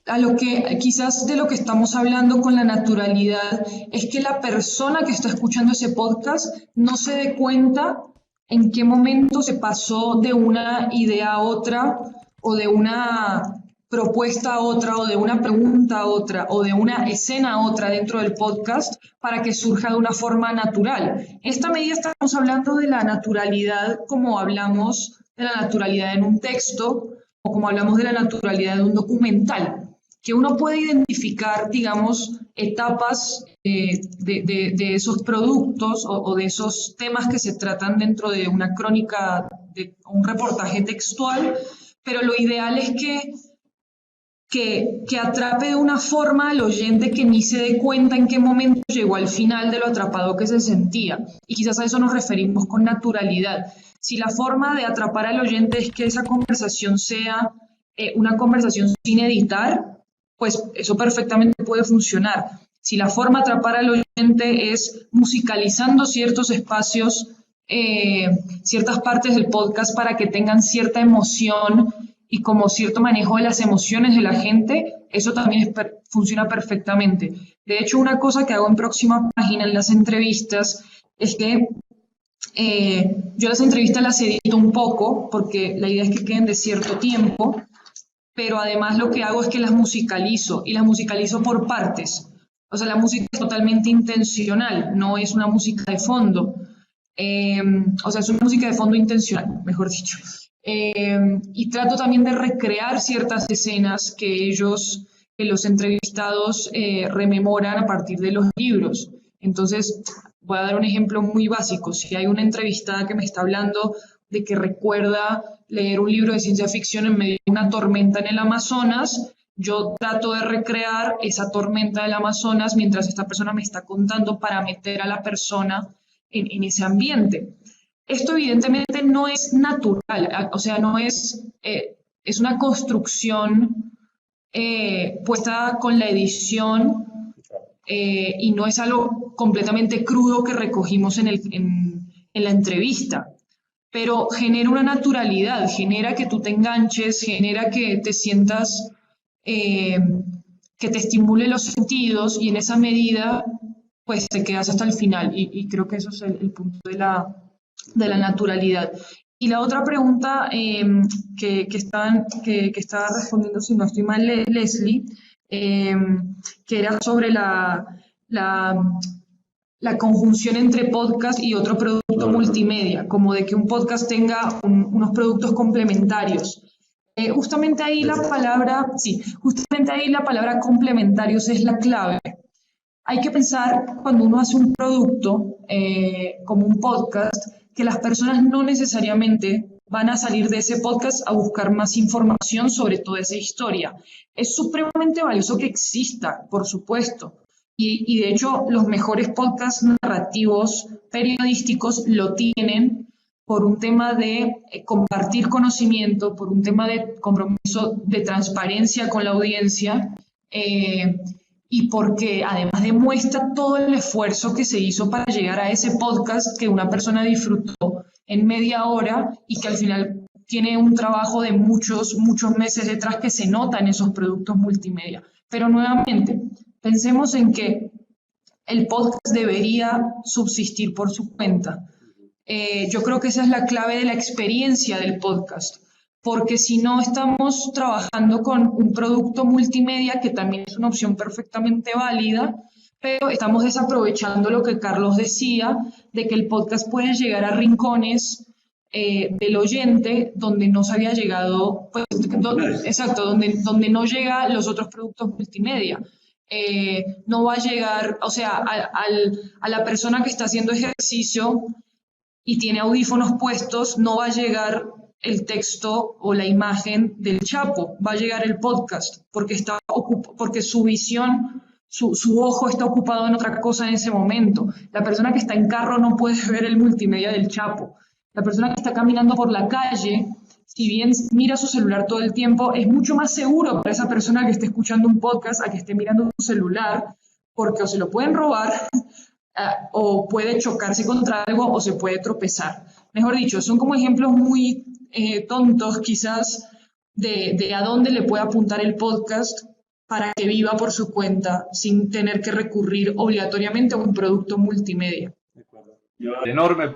A lo que quizás de lo que estamos hablando con la naturalidad es que la persona que está escuchando ese podcast no se dé cuenta en qué momento se pasó de una idea a otra, o de una propuesta a otra, o de una pregunta a otra, o de una escena a otra dentro del podcast para que surja de una forma natural. En esta medida estamos hablando de la naturalidad como hablamos de la naturalidad en un texto o como hablamos de la naturalidad de un documental, que uno puede identificar, digamos, etapas de esos productos o de esos temas que se tratan dentro de una crónica, de un reportaje textual, pero lo ideal es que atrape de una forma al oyente que ni se dé cuenta en qué momento llegó al final de lo atrapado que se sentía. Y quizás a eso nos referimos con naturalidad. Si la forma de atrapar al oyente es que esa conversación sea una conversación sin editar, pues eso perfectamente puede funcionar. Si la forma de atrapar al oyente es musicalizando ciertos espacios, ciertas partes del podcast para que tengan cierta emoción y como cierto manejo de las emociones de la gente, eso también funciona perfectamente. De hecho, una cosa que hago en Próxima Página en las entrevistas es que yo las entrevistas las edito un poco porque la idea es que queden de cierto tiempo, pero además lo que hago es que las musicalizo y las musicalizo por partes. O sea, la música es totalmente intencional, no es una música de fondo. O sea, es una música de fondo intencional, mejor dicho. Y trato también de recrear ciertas escenas que los entrevistados rememoran a partir de los libros. Entonces, voy a dar un ejemplo muy básico. Si hay una entrevistada que me está hablando de que recuerda leer un libro de ciencia ficción en medio de una tormenta en el Amazonas, yo trato de recrear esa tormenta del Amazonas mientras esta persona me está contando para meter a la persona en ese ambiente. Esto evidentemente no es natural, o sea, no es, es una construcción puesta con la edición y no es algo completamente crudo que recogimos en la entrevista, pero genera una naturalidad, genera que tú te enganches, genera que te sientas, que te estimule los sentidos y en esa medida pues te quedas hasta el final y creo que eso es el punto de la naturalidad. Y la otra pregunta que estaba respondiendo, si no estoy mal, Leslie, que era sobre la conjunción entre podcast y otro producto multimedia, como de que un podcast tenga unos productos complementarios. Justamente ahí la palabra complementarios es la clave. Hay que pensar cuando uno hace un producto como un podcast, que las personas no necesariamente van a salir de ese podcast a buscar más información sobre toda esa historia. Es supremamente valioso que exista, por supuesto. Y de hecho, los mejores podcasts narrativos, periodísticos, lo tienen por un tema de compartir conocimiento, por un tema de compromiso de transparencia con la audiencia. y porque además demuestra todo el esfuerzo que se hizo para llegar a ese podcast que una persona disfrutó en media hora y que al final tiene un trabajo de muchos meses detrás que se nota en esos productos multimedia. Pero nuevamente, pensemos en que el podcast debería subsistir por su cuenta. Yo creo que esa es la clave de la experiencia del podcast, porque si no estamos trabajando con un producto multimedia, que también es una opción perfectamente válida, pero estamos desaprovechando lo que Carlos decía, de que el podcast puede llegar a rincones del oyente donde no se había llegado, pues, exacto, donde no llega los otros productos multimedia. No va a llegar, o sea, a la persona que está haciendo ejercicio y tiene audífonos puestos, no va a llegar el texto o la imagen del Chapo, va a llegar el podcast, porque su visión, su ojo está ocupado en otra cosa en ese momento. La persona que está en carro no puede ver el multimedia del Chapo. La persona que está caminando por la calle, si bien mira su celular todo el tiempo, es mucho más seguro para esa persona que esté escuchando un podcast a que esté mirando su celular, porque o se lo pueden robar, o puede chocarse contra algo, o se puede tropezar. Mejor dicho, son como ejemplos muy tontos quizás de a dónde le puede apuntar el podcast para que viva por su cuenta sin tener que recurrir obligatoriamente a un producto multimedia. Enorme